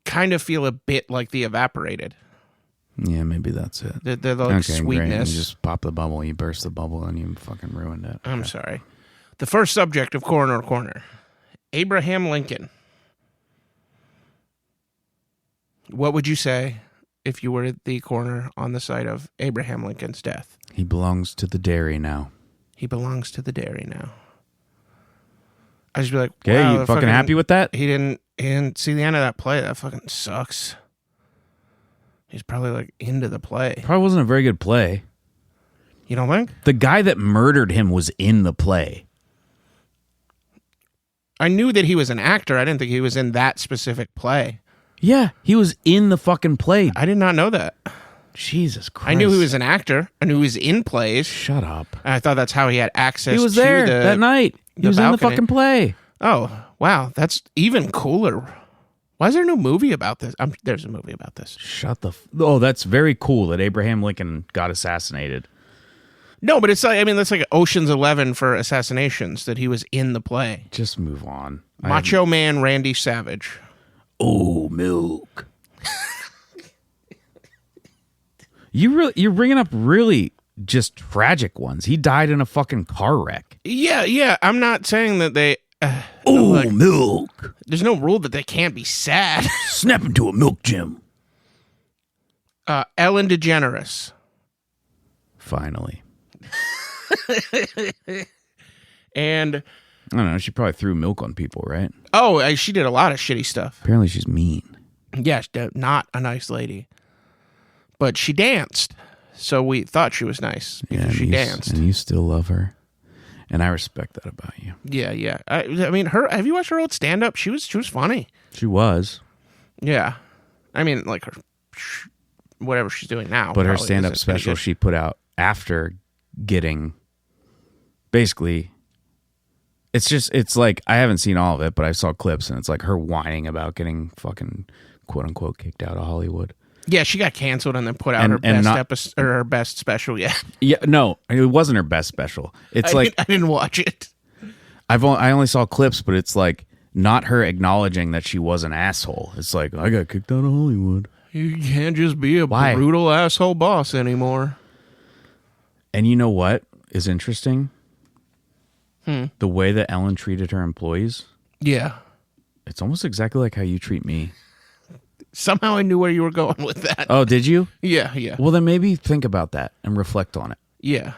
kind of feel a bit like the evaporated. Yeah, maybe that's it. The like sweetness. Great. You just pop the bubble, you burst the bubble, and you fucking ruined it. I'm sorry. The first subject of Corner, Abraham Lincoln. What would you say if you were the coroner on the site of Abraham Lincoln's death? He belongs to the dairy now. He belongs to the dairy now. I just be like, okay, wow, you fucking happy with that? He didn't see the end of that play. That fucking sucks. He's probably like into the play. Probably wasn't a very good play. You don't think? The guy that murdered him was in the play. I knew that he was an actor. I didn't think he was in that specific play. Yeah, he was in the fucking play. I did not know that. Jesus Christ. I knew he was an actor. I knew he was in plays. Shut up. And I thought that's how he had access to He was there that night. He was balcony. in the fucking play. Oh, wow. That's even cooler. Why is there no movie about this? There's a movie about this. Shut the... Oh, that's very cool that Abraham Lincoln got assassinated. No, but it's like, I mean, that's like Ocean's 11 for assassinations, that he was in the play. Just move on. Macho Man Randy Savage. Oh, milk. You're bringing up really just tragic ones. He died in a fucking car wreck. Yeah. I'm not saying that they... Milk. There's no rule that they can't be sad. Snap into a milk gym. Ellen DeGeneres. Finally. And... I don't know. She probably threw milk on people, right? Oh, she did a lot of shitty stuff. Apparently she's mean. Yes, not a nice lady. But she danced. So we thought she was nice because she danced. And you still love her. And I respect that about you. Yeah. I mean, have you watched her old stand-up? She was funny. She was. Yeah. I mean, like, whatever she's doing now. But her stand-up special she put out after getting... Basically... It's like, I haven't seen all of it, but I saw clips, and it's like her whining about getting fucking, quote-unquote, kicked out of Hollywood. Yeah, she got canceled and then put out her best special yet. Yeah, no, it wasn't her best special. It's I didn't watch it. I only saw clips, but it's like not her acknowledging that she was an asshole. It's like, I got kicked out of Hollywood. You can't just be a brutal asshole boss anymore. And you know what is interesting? The way that Ellen treated her employees. Yeah. It's almost exactly like how you treat me. Somehow I knew where you were going with that. Oh, did you? Yeah. Well, then maybe think about that and reflect on it. Yeah.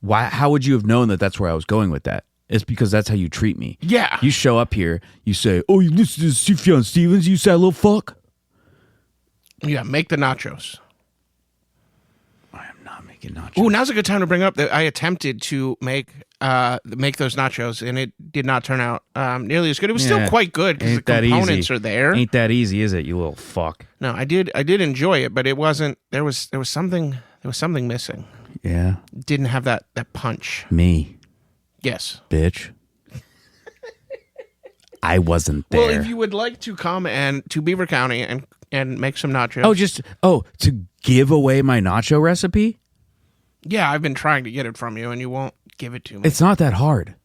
How would you have known that that's where I was going with that? It's because that's how you treat me. Yeah. You show up here, you say, oh, you listen to Sufjan Stevens, you sad little fuck? Yeah, make the nachos. I am not making nachos. Ooh, now's a good time to bring up that I attempted to make those nachos, and it did not turn out nearly as good. It was still quite good because the components are there. Ain't that easy, is it, you little fuck? No, I did enjoy it, but it wasn't. There was something missing. Yeah. It didn't have that punch. Me. Yes. Bitch. I wasn't there. Well, if you would like to come to Beaver County and make some nachos. To give away my nacho recipe? Yeah, I've been trying to get it from you, and you won't give it to me. It's not that hard.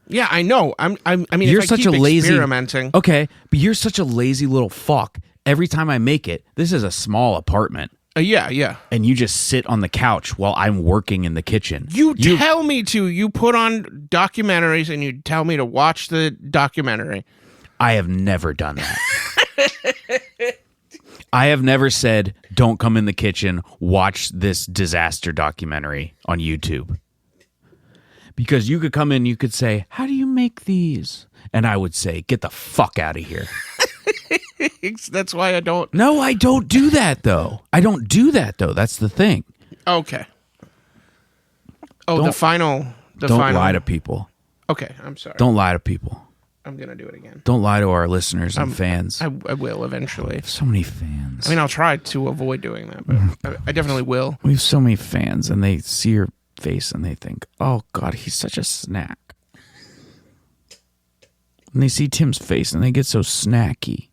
Yeah, I know. I mean, you're if such I keep a lazy experimenting. Okay, but you're such a lazy little fuck. Every time I make it, this is a small apartment. Yeah. And you just sit on the couch while I'm working in the kitchen. You tell me to. You put on documentaries and you tell me to watch the documentary. I have never done that. I have never said, don't come in the kitchen, watch this disaster documentary on YouTube. Because you could come in, you could say, how do you make these? And I would say, get the fuck out of here. That's why I don't. No, I don't do that, though. That's the thing. Okay. Oh, the final. Don't lie to people. Okay, I'm sorry. Don't lie to people. I'm going to do it again. Don't lie to our listeners and fans. I will eventually. So many fans. I mean, I'll try to avoid doing that, but I definitely will. We have so many fans, and they see your face and they think, oh, God, he's such a snack. And they see Tim's face and they get so snacky.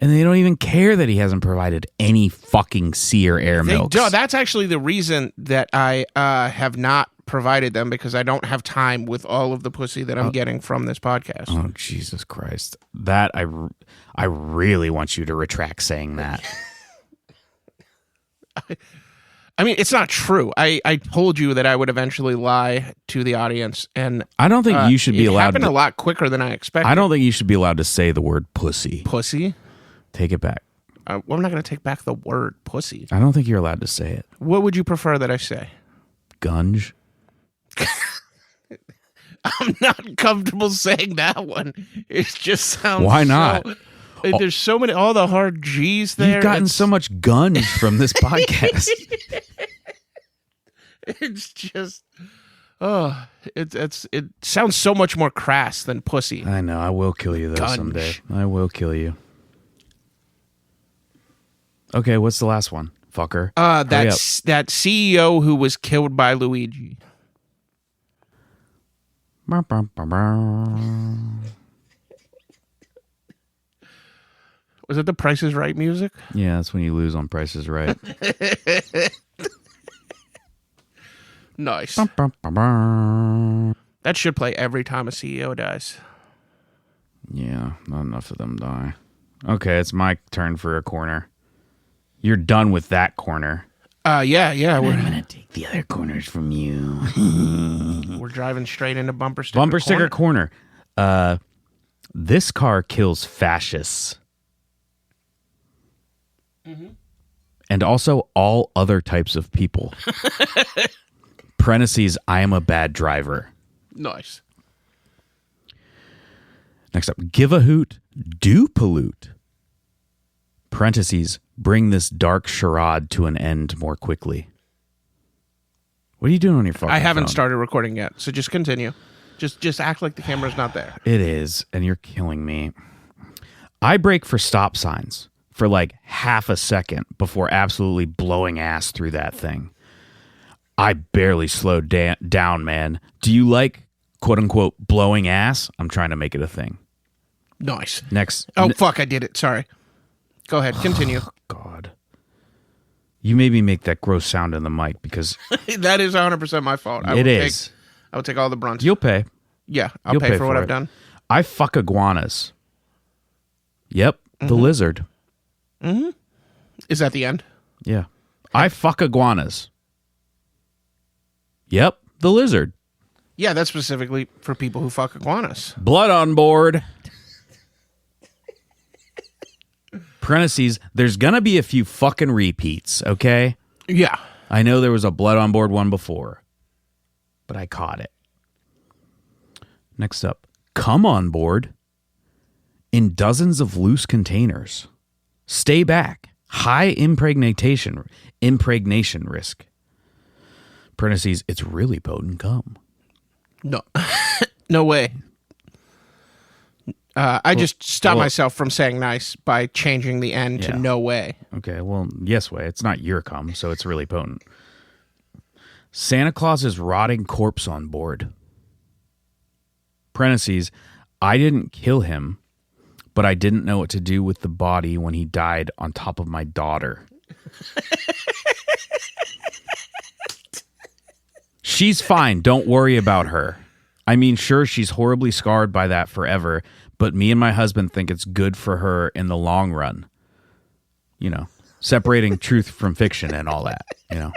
And they don't even care that he hasn't provided any fucking sea or air milk. That's actually the reason that I have not provided them, because I don't have time with all of the pussy that I'm getting from this podcast. Oh, Jesus Christ. That, I really want you to retract saying that. I mean, it's not true. I told you that I would eventually lie to the audience, and I don't think you should be allowed. It happened a lot quicker than I expected. I don't think you should be allowed to say the word pussy. Pussy? Take it back. Well, I'm not going to take back the word pussy. I don't think you're allowed to say it. What would you prefer that I say? Gunge. I'm not comfortable saying that one. It just sounds. Why not? There's so many, all the hard G's there. You've gotten so much gunge from this podcast. It's just, it sounds so much more crass than pussy. I know. I will kill you though someday. I will kill you. Okay, what's the last one, fucker? That CEO who was killed by Luigi. Was it the Price is Right music? Yeah, that's when you lose on Price is Right. Nice. Bum, bum, bum, bum. That should play every time a CEO dies. Yeah, not enough of them die. Okay, it's my turn for a corner. You're done with that corner. Yeah. I'm gonna take the other corners from you. We're driving straight into bumper sticker. Bumper sticker corner. This car kills fascists. And also all other types of people. Parentheses, I am a bad driver. Nice. Next up, give a hoot, do pollute. Parentheses, bring this dark charade to an end more quickly. What are you doing on your phone? I haven't started recording yet, so just continue. Just act like the camera's not there. It is, and you're killing me. I brake for stop signs for like half a second before absolutely blowing ass through that thing. I barely slowed down, man. Do you like, quote unquote, blowing ass? I'm trying to make it a thing. Nice. Next. Oh, fuck, I did it. Sorry. Go ahead, continue. God. You made me make that gross sound in the mic because That is 100% my fault. I will take all the brunt. You'll pay. Yeah, I'll You'll pay for what it. I've done. I fuck iguanas. Yep, the lizard. Is that the end? Yeah. I fuck iguanas. Yep, the lizard. Yeah, that's specifically for people who fuck iguanas. Blood on board. Parentheses, there's gonna be a few fucking repeats, okay? Yeah. I know there was a blood on board one before, but I caught it. Next up, come on board in dozens of loose containers. Stay back. High impregnation risk. Parentheses, it's really potent cum. No. No way. I just stopped myself from saying nice by changing the end to no way. Okay, well, yes way. It's not your cum, so it's really potent. Santa Claus's rotting corpse on board. Parentheses, I didn't kill him, but I didn't know what to do with the body when he died on top of my daughter. She's fine. Don't worry about her. I mean, sure, she's horribly scarred by that forever, but me and my husband think it's good for her in the long run. You know, separating truth from fiction and all that, you know.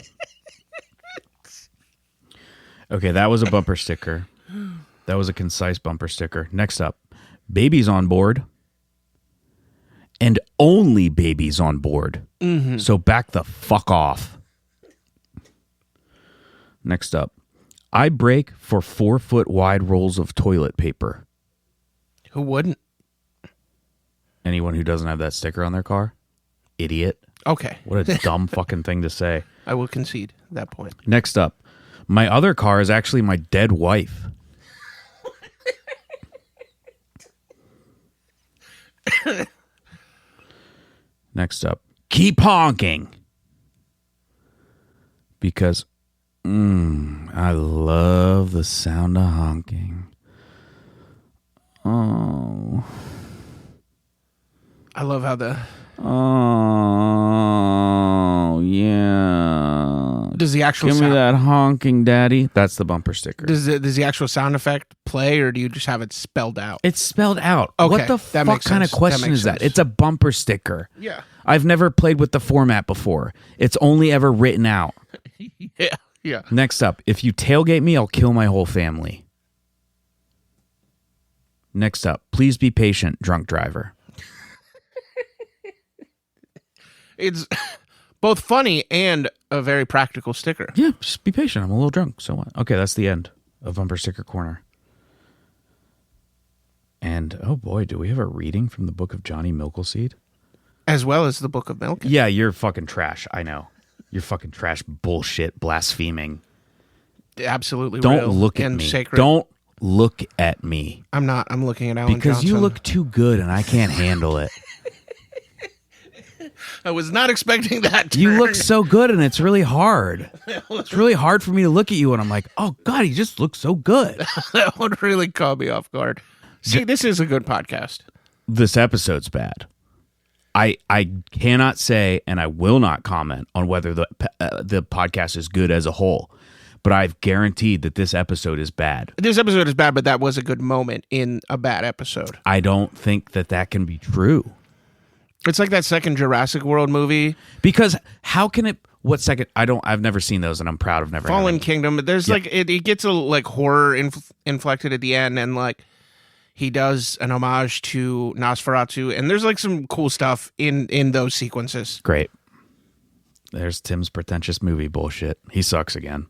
Okay, that was a bumper sticker. That was a concise bumper sticker. Next up, babies on board. And only babies on board. Mm-hmm. So back the fuck off. Next up, I brake for 4-foot wide rolls of toilet paper. Who wouldn't? Anyone who doesn't have that sticker on their car? Idiot. Okay. What a dumb fucking thing to say. I will concede that point. Next up, my other car is actually my dead wife. Next up, keep honking. Because I love the sound of honking. Oh. I love how the... Oh, yeah. Does the actual Give sound... me that honking, daddy. That's the bumper sticker. Does the actual sound effect play, or do you just have it spelled out? It's spelled out. Okay, What the that fuck makes kind of sense. question That makes is that? sense. It's a bumper sticker. Yeah. I've never played with the format before. It's only ever written out. Yeah. Next up, if you tailgate me, I'll kill my whole family. Next up, please be patient, drunk driver. It's both funny and a very practical sticker. Yeah, just be patient. I'm a little drunk. So what? Okay, that's the end of Bumper Sticker Corner. And, oh boy, do we have a reading from the book of Johnny Milkleseed? As well as the Book of Milk. Yeah, you're fucking trash. I know. You're fucking trash, bullshit, blaspheming. Absolutely Don't real look at and me. sacred. Don't look at me. I'm not. I'm looking at Alan Because Johnson. you look too good and I can't handle it. I was not expecting that. You turn. look so good and it's really hard. It's really hard for me to look at you and I'm like, oh God, he just looks so good. That would really caught me off guard. See, this is a good podcast. This episode's bad. I cannot say, and I will not comment on whether the podcast is good as a whole, but I've guaranteed that this episode is bad. This episode is bad, but that was a good moment in a bad episode. I don't think that can be true. It's like that second Jurassic World movie. Because how can it? What second? I've never seen those, and I'm proud of never. Fallen Kingdom. There's like it gets a like horror inflected at the end, and like he does an homage to Nosferatu, and there's like some cool stuff in those sequences. Great. There's Tim's pretentious movie bullshit. He sucks again.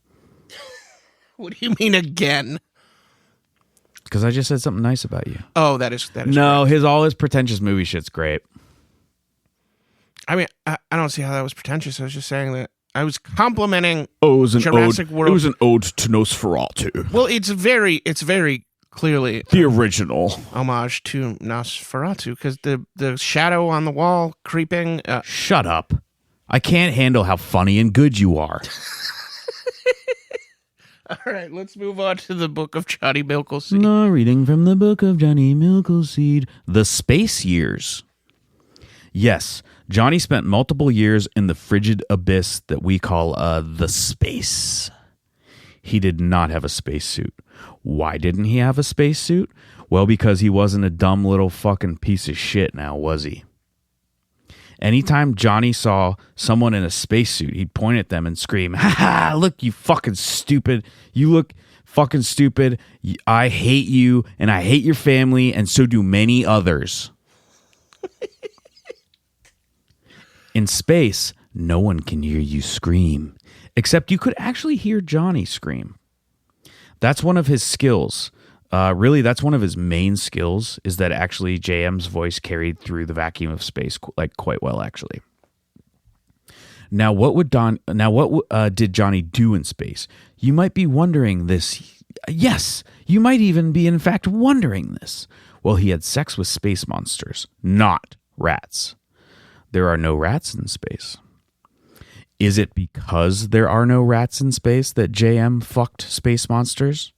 What do you mean again? Because I just said something nice about you. Oh, that is no. All his pretentious movie shit's great. I mean, I don't see how that was pretentious. I was just saying that I was complimenting Jurassic World. It was an ode to Nosferatu. Well, it's very clearly the original homage to Nosferatu because the shadow on the wall creeping. Shut up! I can't handle how funny and good you are. All right, let's move on to the book of Johnny Milkleseed. No, reading from the book of Johnny Milkleseed, The Space Years. Yes, Johnny spent multiple years in the frigid abyss that we call the space. He did not have a spacesuit. Why didn't he have a spacesuit? Well, because he wasn't a dumb little fucking piece of shit now, was he? Anytime Johnny saw someone in a spacesuit, he'd point at them and scream, "Ha ha, look, you fucking stupid. You look fucking stupid. I hate you, and I hate your family, and so do many others." In space, no one can hear you scream, except you could actually hear Johnny scream. That's one of his skills. Really, that's one of his main skills, is that actually JM's voice carried through the vacuum of space quite well, actually. Now, what did Johnny do in space? You might be wondering this. Yes, you might even be, in fact, wondering this. Well, he had sex with space monsters, not rats. There are no rats in space. Is it because there are no rats in space that JM fucked space monsters?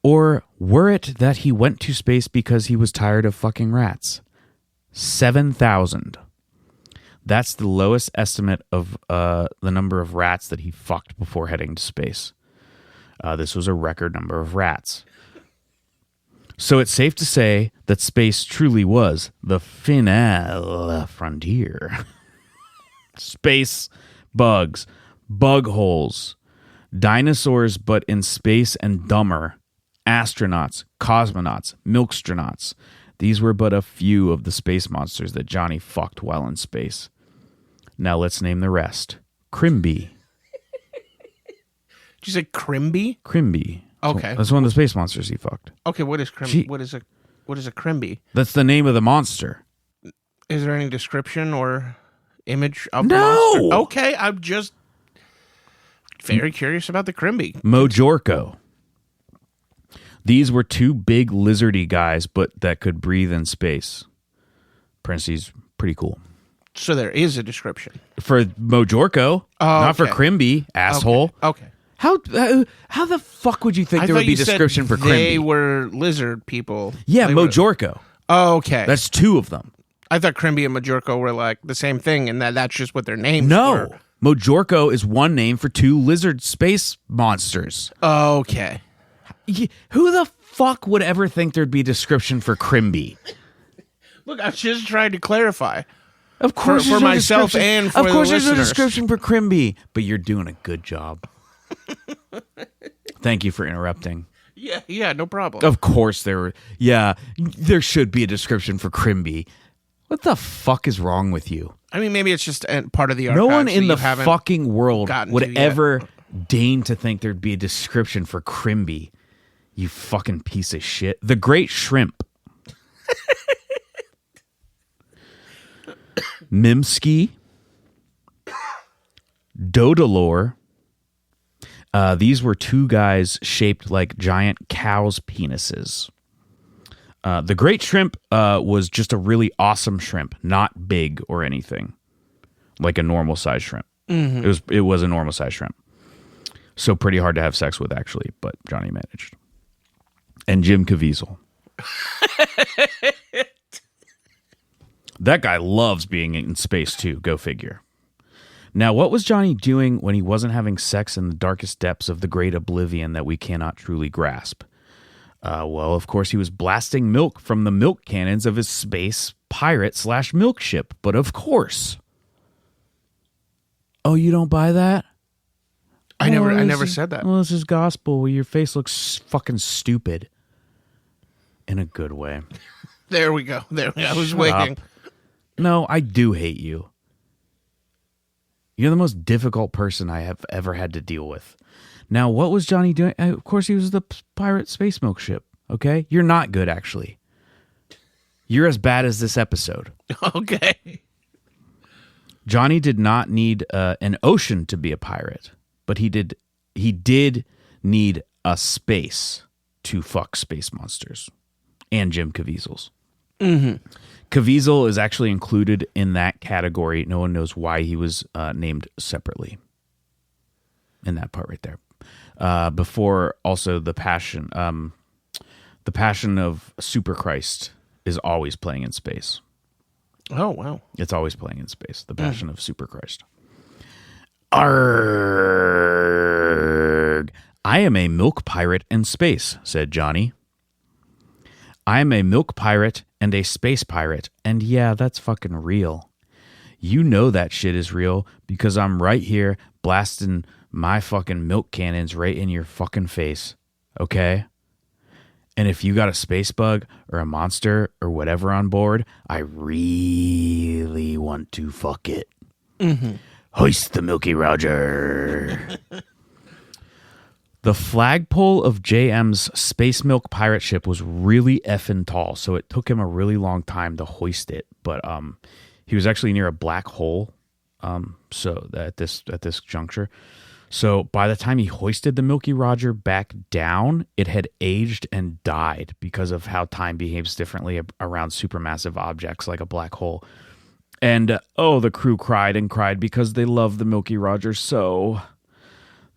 Or were it that he went to space because he was tired of fucking rats? 7,000. That's the lowest estimate of the number of rats that he fucked before heading to space. This was a record number of rats. So it's safe to say that space truly was the final frontier. Space bugs, bug holes, dinosaurs but in space and dumber, astronauts, cosmonauts, milkstronauts. These were but a few of the space monsters that Johnny fucked while in space. Now let's name the rest. Crimby. Did you say Crimby? Crimby. Okay. That's one of the space monsters he fucked. Okay, what is Crimby? What is a Crimby? That's the name of the monster. Is there any description or image of No! the monster? Okay, I'm just very curious about the Crimby. Mojorko. These were two big lizardy guys, but that could breathe in space. Parentheses, pretty cool. So there is a description. For Mojorko, not for Crimby, asshole. Okay. How the fuck would you think there would be description for Crimby? They were lizard people. Yeah, Mojorko. Okay. That's two of them. I thought Crimby and Majorco were like the same thing, and that's just what their names were. No. Mojorko is one name for two lizard space monsters. Okay. Who the fuck would ever think there'd be a description for Crimby? Look, I was just trying to clarify. Of course, for myself and for the listeners. Of course, there's a description for Crimby, but you're doing a good job. Thank you for interrupting. Yeah, no problem. Of course there should be a description for Crimby. What the fuck is wrong with you? I mean, maybe it's just part of the archives. No one in the fucking world would ever yet. deign to think there'd be a description for Crimby. You fucking piece of shit. The Great Shrimp. Mimsky. Dodalore. These were two guys shaped like giant cows' penises. The Great Shrimp was just a really awesome shrimp, not big or anything, like a normal size shrimp. Mm-hmm. It was a normal size shrimp, so pretty hard to have sex with actually, but Johnny managed. And Jim Caviezel. That guy loves being in space too. Go figure. Now, what was Johnny doing when he wasn't having sex in the darkest depths of the great oblivion that we cannot truly grasp? Well, of course, he was blasting milk from the milk cannons of his space pirate / milk ship. But of course. Oh, you don't buy that? I never said that. Well, this is gospel. Your face looks fucking stupid. In a good way. There we go. I was waiting. No, I do hate you. You're the most difficult person I have ever had to deal with. Now, what was Johnny doing? Of course, he was the pirate space milk ship. Okay? You're not good, actually. You're as bad as this episode. Okay. Johnny did not need an ocean to be a pirate, but he did need a space to fuck space monsters and Jim Caviezel's. Mm-hmm. Caviezel is actually included in that category. No one knows why he was named separately in that part right there. Before also the Passion of Superchrist is always playing in space. Oh, wow. It's always playing in space. The Passion of Superchrist. Arrgh. I am a milk pirate in space, said Johnny. I am a milk pirate and a space pirate, and yeah, that's fucking real. You know that shit is real because I'm right here blasting my fucking milk cannons right in your fucking face, okay? And if you got a space bug or a monster or whatever on board, I really want to fuck it. Mm-hmm. Hoist the Milky Roger. The flagpole of JM's Space Milk pirate ship was really effing tall, so it took him a really long time to hoist it. But he was actually near a black hole, so at this juncture. So by the time he hoisted the Milky Roger back down, it had aged and died because of how time behaves differently around supermassive objects like a black hole. And the crew cried and cried because they loved the Milky Roger so.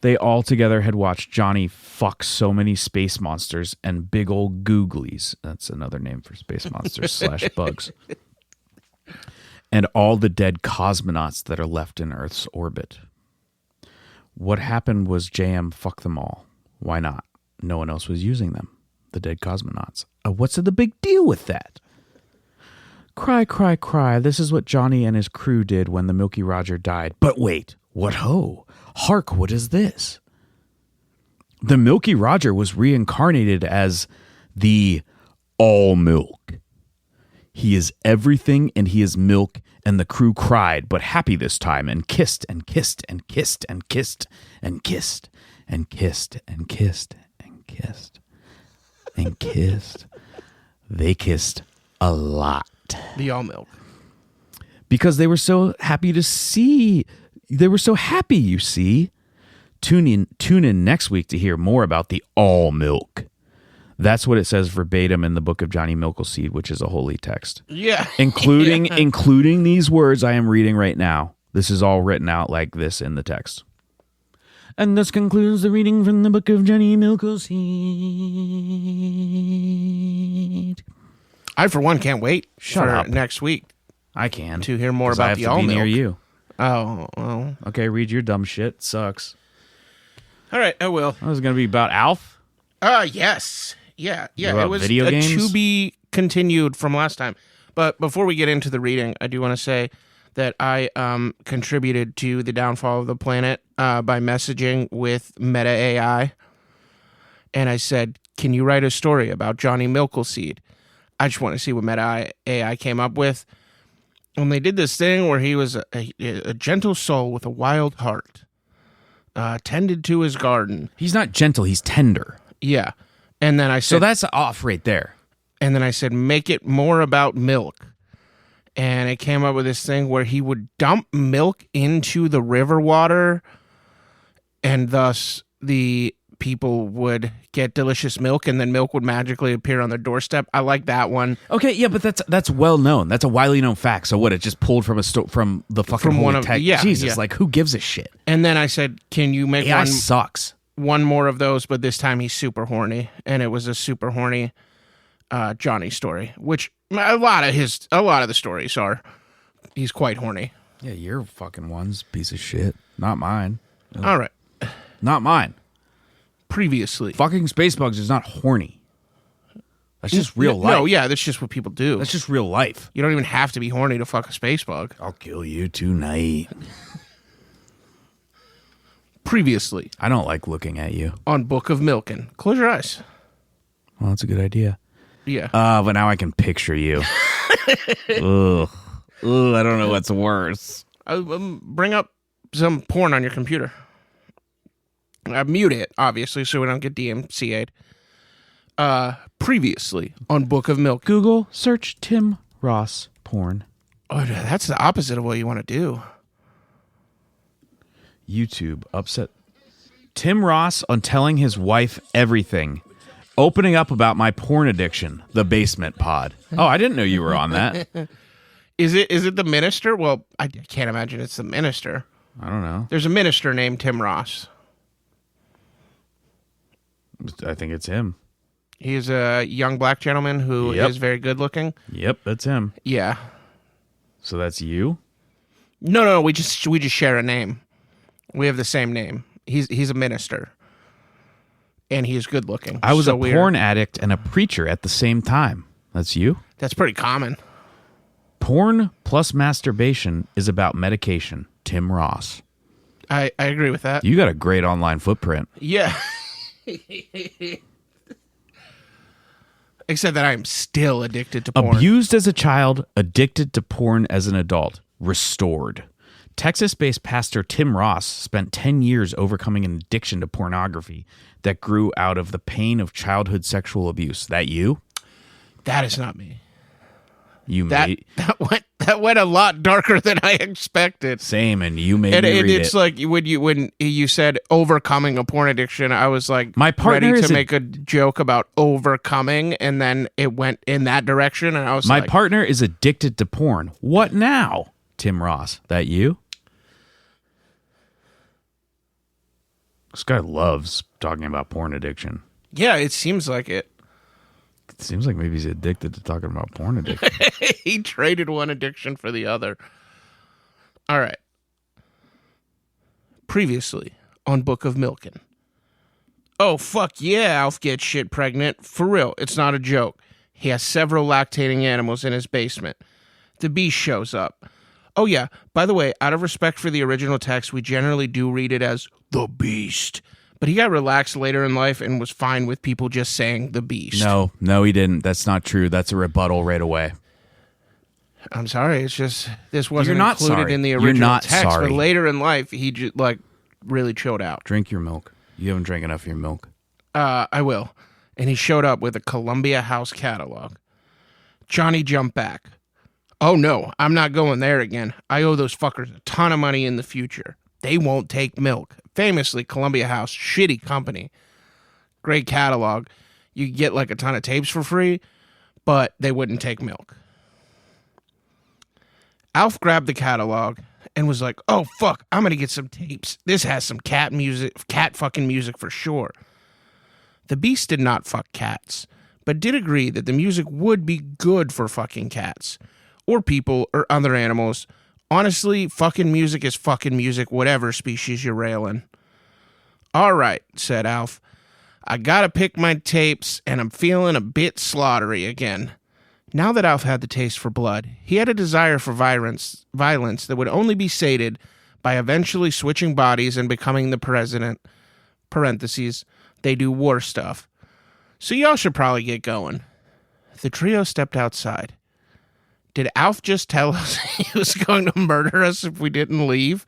They all together had watched Johnny fuck so many space monsters and big old googlies. That's another name for space monsters / bugs. And all the dead cosmonauts that are left in Earth's orbit. What happened was JM fucked them all. Why not? No one else was using them. The dead cosmonauts. What's the big deal with that? Cry, cry, cry. This is what Johnny and his crew did when the Milky Roger died. But wait, what ho? Hark, what is this? The Milky Roger was reincarnated as the all milk. He is everything and he is milk, and the crew cried, but happy this time, and kissed and kissed and kissed and kissed and kissed and kissed and kissed and kissed and kissed. They kissed a lot. The all milk. Because they were so happy to see. They were so happy, you see. Tune in next week to hear more about the all milk. That's what it says verbatim in the book of Johnny Milkleseed, which is a holy text. Yeah. Including these words I am reading right now. This is all written out like this in the text. And this concludes the reading from the book of Johnny Milkleseed. I, for one, can't wait Shut up. Next week. I can. To hear more about the all milk. I have to be near you. Oh, well. Okay, read your dumb shit. Sucks. All right, I will. That was going to be about Alf? Yes. Yeah. About It was video a games? to be continued from last time. But before we get into the reading, I do want to say that I contributed to the downfall of the planet by messaging with Meta AI. And I said, can you write a story about Johnny Milkleseed? I just want to see what Meta AI came up with. And they did this thing where he was a gentle soul with a wild heart, tended to his garden. He's not gentle, he's tender. Yeah. And then I said... So that's off right there. And then I said, make it more about milk. And it came up with this thing where he would dump milk into the river water, and thus the people would get delicious milk, and then milk would magically appear on their doorstep. I like that one. Okay, yeah, but that's well known. That's a widely known fact. So what? It just pulled from from the fucking From one holy of- text. yeah, Jesus, yeah. like who gives a shit? And then I said, can you make AI sucks. one more of those, but this time he's super horny. And it was a super horny Johnny's story, which a lot of the stories are. He's quite horny. Yeah, your fucking one's a piece of shit. Not mine. All right. Not mine. Previously. Fucking Spacebugs is not horny. That's just real life. No, yeah, that's just what people do. That's just real life. You don't even have to be horny to fuck a space bug. I'll kill you tonight. Previously. I don't like looking at you. On Book of Milken. Close your eyes. Well, that's a good idea. Yeah. But now I can picture you. Ugh. Ugh, I don't know what's worse. Bring up some porn on your computer. Mute it, obviously, so we don't get DMCA'd. Previously on Book of Milk. Google, search Tim Ross porn. Oh, that's the opposite of what you want to do. YouTube, upset. Tim Ross on telling his wife everything. Opening up about my porn addiction. The Basement Pod. Oh, I didn't know you were on that. Is it the minister? Well, I can't imagine it's the minister. I don't know. There's a minister named Tim Ross. I think it's him. He's a young black gentleman who is very good looking. Yep, that's him. Yeah. So that's you? No. We just share a name. We have the same name. He's a minister. And he is good looking. I was a porn addict and a preacher at the same time. That's you? That's pretty common. Porn plus masturbation is about medication. Tim Ross. I agree with that. You got a great online footprint. Yeah. Except that I am still addicted to porn. Abused as a child, addicted to porn as an adult. Restored. Texas-based pastor Tim Ross spent 10 years overcoming an addiction to pornography that grew out of the pain of childhood sexual abuse. That you? That is not me. That went a lot darker than I expected. Same, and you made me read it's like when you said overcoming a porn addiction, I was like my partner ready to make a joke about overcoming, and then it went in that direction, and I was my partner is addicted to porn. What now? Tim Ross. That you? This guy loves talking about porn addiction. Yeah, it seems like it. It seems like maybe he's addicted to talking about porn addiction. He traded one addiction for the other. All right. Previously on Book of Milken. Oh, fuck yeah, Alf gets shit pregnant. For real, it's not a joke. He has several lactating animals in his basement. The beast shows up. Oh, yeah, by the way, out of respect for the original text, we generally do read it as the beast. But he got relaxed later in life and was fine with people just saying the beast. No, he didn't. That's not true. That's a rebuttal right away. I'm sorry. It's just this wasn't not included sorry. in the You're original not text. sorry. But later in life, he just really chilled out. Drink your milk. You haven't drank enough of your milk. I will. And he showed up with a Columbia House catalog. Johnny jumped back. Oh no, I'm not going there again. I owe those fuckers a ton of money in the future. They won't take milk. Famously, Columbia House, shitty company. Great catalog. You get like a ton of tapes for free, but they wouldn't take milk. Alf grabbed the catalog and was like, oh fuck, I'm gonna get some tapes. This has some cat fucking music for sure. The beast did not fuck cats, but did agree that the music would be good for fucking cats, or people, or other animals. Honestly, fucking music is fucking music, whatever species you're railing. All right, said Alf. I gotta pick my tapes, and I'm feeling a bit slaughtery again. Now that Alf had the taste for blood, he had a desire for violence that would only be sated by eventually switching bodies and becoming the president. Parentheses, they do war stuff. So y'all should probably get going. The trio stepped outside. Did Alf just tell us he was going to murder us if we didn't leave?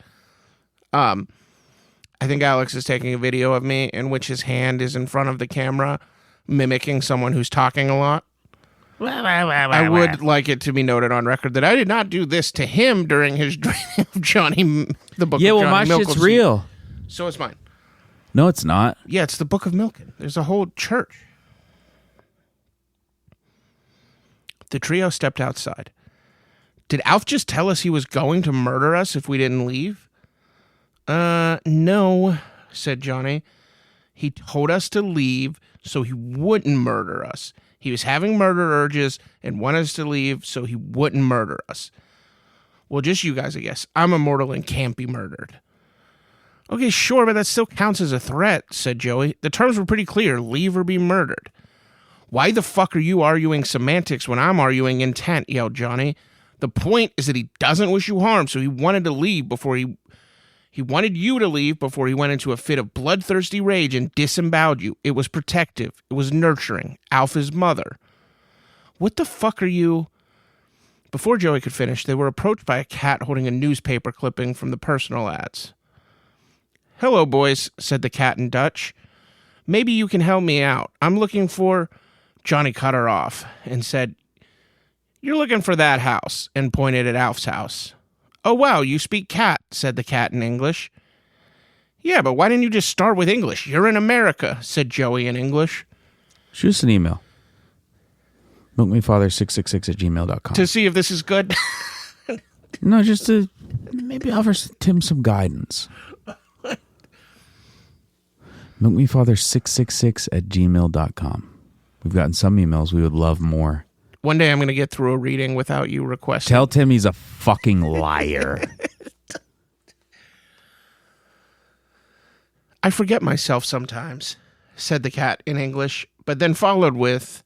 I think Alex is taking a video of me in which his hand is in front of the camera, mimicking someone who's talking a lot. I would like it to be noted on record that I did not do this to him during his dream of Johnny, the book of Johnny. Yeah, well, my shit's real. So is mine. No, it's not. Yeah, it's the Book of Milken. There's a whole church. The trio stepped outside. Did Alf just tell us he was going to murder us if we didn't leave? No, said Johnny. He told us to leave so he wouldn't murder us. He was having murder urges and wanted us to leave so he wouldn't murder us. Well, just you guys, I guess. I'm immortal and can't be murdered. Okay, sure, but that still counts as a threat, said Joey. The terms were pretty clear, leave or be murdered. Why the fuck are you arguing semantics when I'm arguing intent, yelled Johnny. The point is that he doesn't wish you harm, so he wanted to leave before he wanted you to leave before he went into a fit of bloodthirsty rage and disemboweled you. It was protective. It was nurturing. Alpha's mother. What the fuck are you... Before Joey could finish, they were approached by a cat holding a newspaper clipping from the personal ads. Hello, boys, said the cat in Dutch. Maybe you can help me out. I'm looking for... Johnny cut her off and said, You're looking for that house, and pointed at Alf's house. Oh, wow, you speak cat, said the cat in English. Yeah, but why didn't you just start with English? You're in America, said Joey in English. Shoot us an email. milkmefather666@gmail.com. To see if this is good? No, just to maybe offer Tim some guidance. milkmefather666@gmail.com. We've gotten some emails. We would love more. One day I'm going to get through a reading without you requesting. Tell Tim he's a fucking liar. I forget myself sometimes, said the cat in English, but then followed with,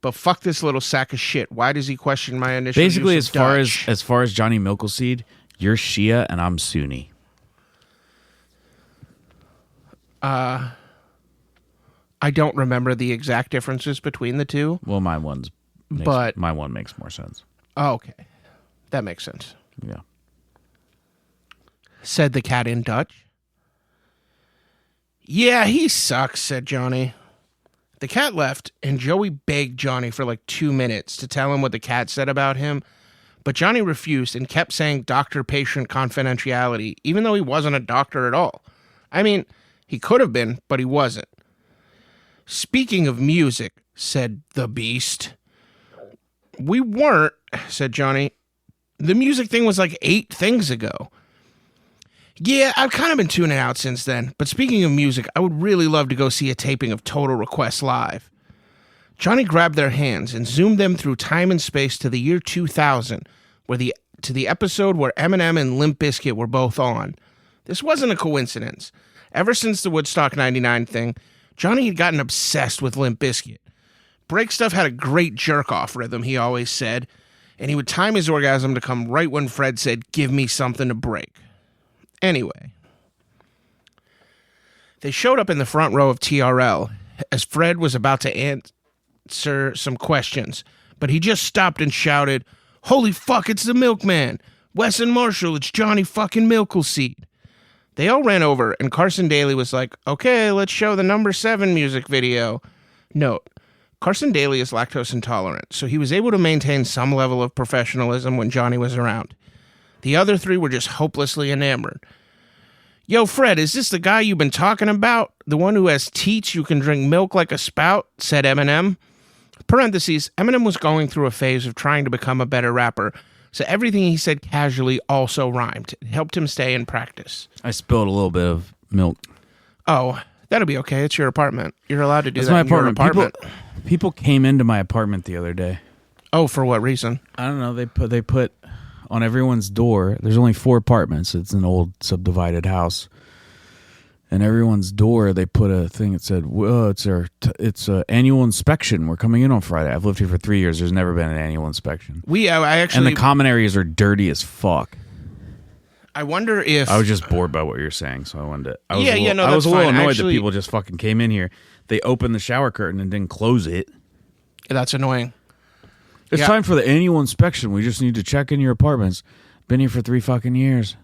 but fuck this little sack of shit. Why does he question my initial Basically, use of Dutch? as far as Johnny Milkleseed, you're Shia and I'm Sunni. I don't remember the exact differences between the two. Well, my one makes more sense. Oh, okay. That makes sense. Yeah. Said the cat in Dutch. Yeah, he sucks, said Johnny. The cat left, and Joey begged Johnny for like 2 minutes to tell him what the cat said about him, but Johnny refused and kept saying doctor-patient confidentiality, even though he wasn't a doctor at all. I mean, he could have been, but he wasn't. Speaking of music, said the beast. We weren't, said Johnny. The music thing was like 8 things ago. Yeah, I've kind of been tuning out since then, but speaking of music, I would really love to go see a taping of Total Request live. Johnny grabbed their hands and zoomed them through time and space to the year 2000, to the episode where Eminem and Limp Bizkit were both on. This wasn't a coincidence. Ever since the Woodstock 99 thing, Johnny had gotten obsessed with Limp Bizkit. Break Stuff had a great jerk-off rhythm, he always said, and he would time his orgasm to come right when Fred said, give me something to break. Anyway. They showed up in the front row of TRL as Fred was about to answer some questions, but he just stopped and shouted, Holy fuck, it's the milkman! Wes and Marshall, it's Johnny fucking Milkleseed. They all ran over, and Carson Daly was like, okay, let's show the number 7 music video. Note, Carson Daly is lactose intolerant, so he was able to maintain some level of professionalism when Johnny was around. The other 3 were just hopelessly enamored. Yo, Fred, is this the guy you've been talking about? The one who has teats you can drink milk like a spout? Said Eminem. Parentheses, Eminem was going through a phase of trying to become a better rapper, so everything he said casually also rhymed. It helped him stay in practice. I spilled a little bit of milk. Oh, that'll be okay. It's your apartment. You're allowed to do That's that my in your apartment. apartment. People came into my apartment the other day. Oh, for what reason? I don't know. They put on everyone's door. There's only 4 apartments. It's an old subdivided house. And everyone's door, they put a thing that said, well, it's an annual inspection. We're coming in on Friday. I've lived here for 3 years. There's never been an annual inspection. I actually... And the common areas are dirty as fuck. I wonder if... I was just bored by what you were saying, so I wanted to... I that's was a little fine. annoyed Actually, that people just fucking came in here. They opened the shower curtain and didn't close it. That's annoying. It's time for the annual inspection. We just need to check in your apartments. Been here for 3 fucking years.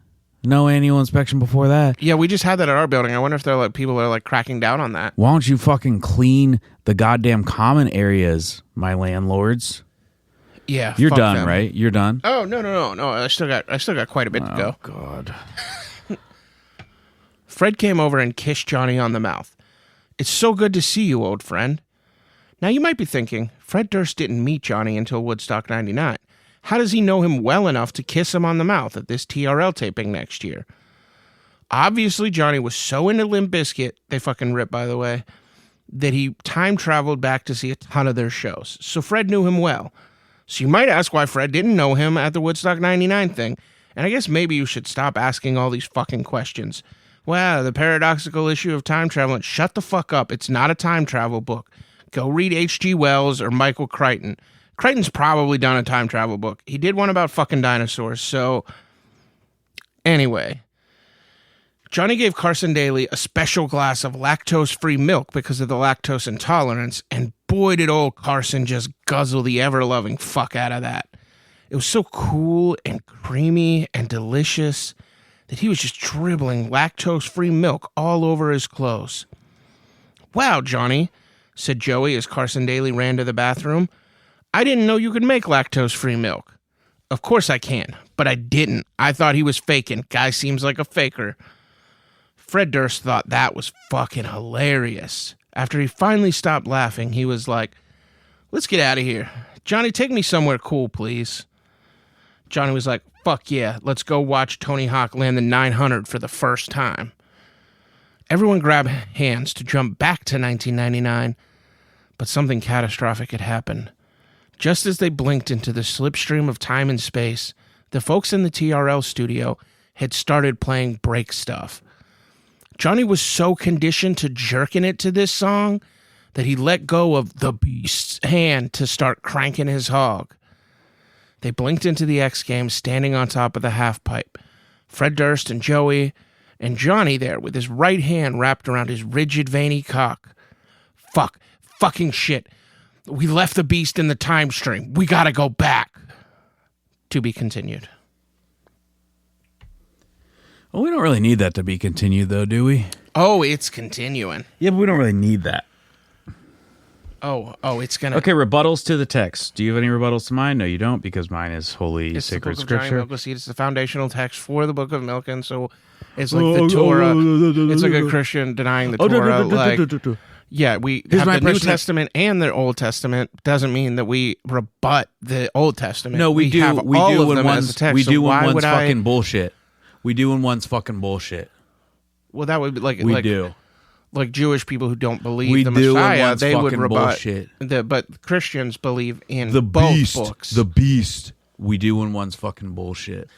No annual inspection before that. Yeah, we just had that at our building. I wonder if they're like people are like cracking down on that. Why don't you fucking clean the goddamn common areas, my landlords? Yeah, you're fuck done, them. right? You're done. Oh no! I still got quite a bit to go. Oh God. Fred came over and kissed Johnny on the mouth. It's so good to see you, old friend. Now you might be thinking, Fred Durst didn't meet Johnny until Woodstock 99. How does he know him well enough to kiss him on the mouth at this TRL taping next year? Obviously, Johnny was so into Limp Bizkit, they fucking rip, by the way, that he time traveled back to see a ton of their shows. So Fred knew him well. So you might ask why Fred didn't know him at the Woodstock 99 thing. And I guess maybe you should stop asking all these fucking questions. Well, the paradoxical issue of time travel. Shut the fuck up. It's not a time travel book. Go read H.G. Wells or Michael Crichton. Crichton's probably done a time travel book. He did one about fucking dinosaurs. So anyway, Johnny gave Carson Daly a special glass of lactose-free milk because of the lactose intolerance, and boy did old Carson just guzzle the ever-loving fuck out of that. It was so cool and creamy and delicious that he was just dribbling lactose-free milk all over his clothes. Wow, Johnny, said Joey as Carson Daly ran to the bathroom. I didn't know you could make lactose-free milk. Of course I can, but I didn't. I thought he was faking. Guy seems like a faker. Fred Durst thought that was fucking hilarious. After he finally stopped laughing, he was like, let's get out of here. Johnny, take me somewhere cool, please. Johnny was like, fuck yeah, let's go watch Tony Hawk land the 900 for the first time. Everyone grabbed hands to jump back to 1999, but something catastrophic had happened. Just as they blinked into the slipstream of time and space, the folks in the TRL studio had started playing break stuff. Johnny was so conditioned to jerking it to this song that he let go of the beast's hand to start cranking his hog. They blinked into the X Games standing on top of the half pipe. Fred Durst and Joey and Johnny there with his right hand wrapped around his rigid, veiny cock. Fucking shit. We left the beast in the time stream. We gotta go back. To be continued. Well, we don't really need that to be continued, though, do we? Oh, it's continuing. Yeah, but we don't really need that. Oh, it's gonna. Okay, rebuttals to the text. Do you have any rebuttals to mine? No, you don't, because mine is holy, It's sacred the book of Johnny scripture. Milkwood Seed. It's the foundational text for the Book of Milk, and so it's like the Torah. It's like a Christian denying the Torah. Like, yeah, we Here's have my the New personal- Testament and the Old Testament. Doesn't mean that we rebut the Old Testament. No, we do. Have We all do of when them as one's a text. we So do when why one's would fucking bullshit. We do when one's fucking bullshit. Well, that would be like We do. Like Jewish people who don't believe We the do when Messiah, one's they would fucking rebut. bullshit. But Christians believe in The both beast. books. The beast. We do when one's fucking bullshit.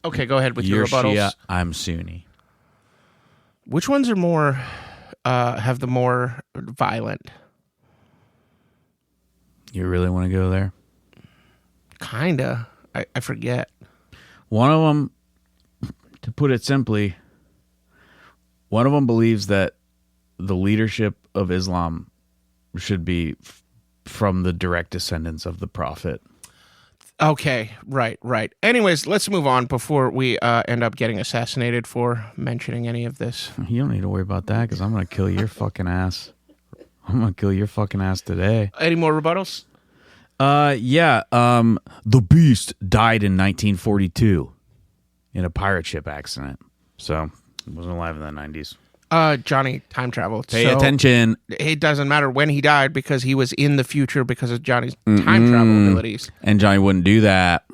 Okay, go ahead with You're your rebuttals. Shia, I'm Sunni. Which ones are more have the more violent? You really want to go there? Kinda. I forget. One of them, to put it simply, one of them believes that the leadership of Islam should be from the direct descendants of the Prophet. Okay, right. Anyways, let's move on before we end up getting assassinated for mentioning any of this. You don't need to worry about that, because I'm going to kill your fucking ass. I'm going to kill your fucking ass today. Any more rebuttals? Yeah. The Beast died in 1942 in a pirate ship accident. So, he wasn't alive in the 90s. Johnny time traveled. Pay So attention. It doesn't matter when he died because he was in the future because of Johnny's time travel abilities. And Johnny wouldn't do that.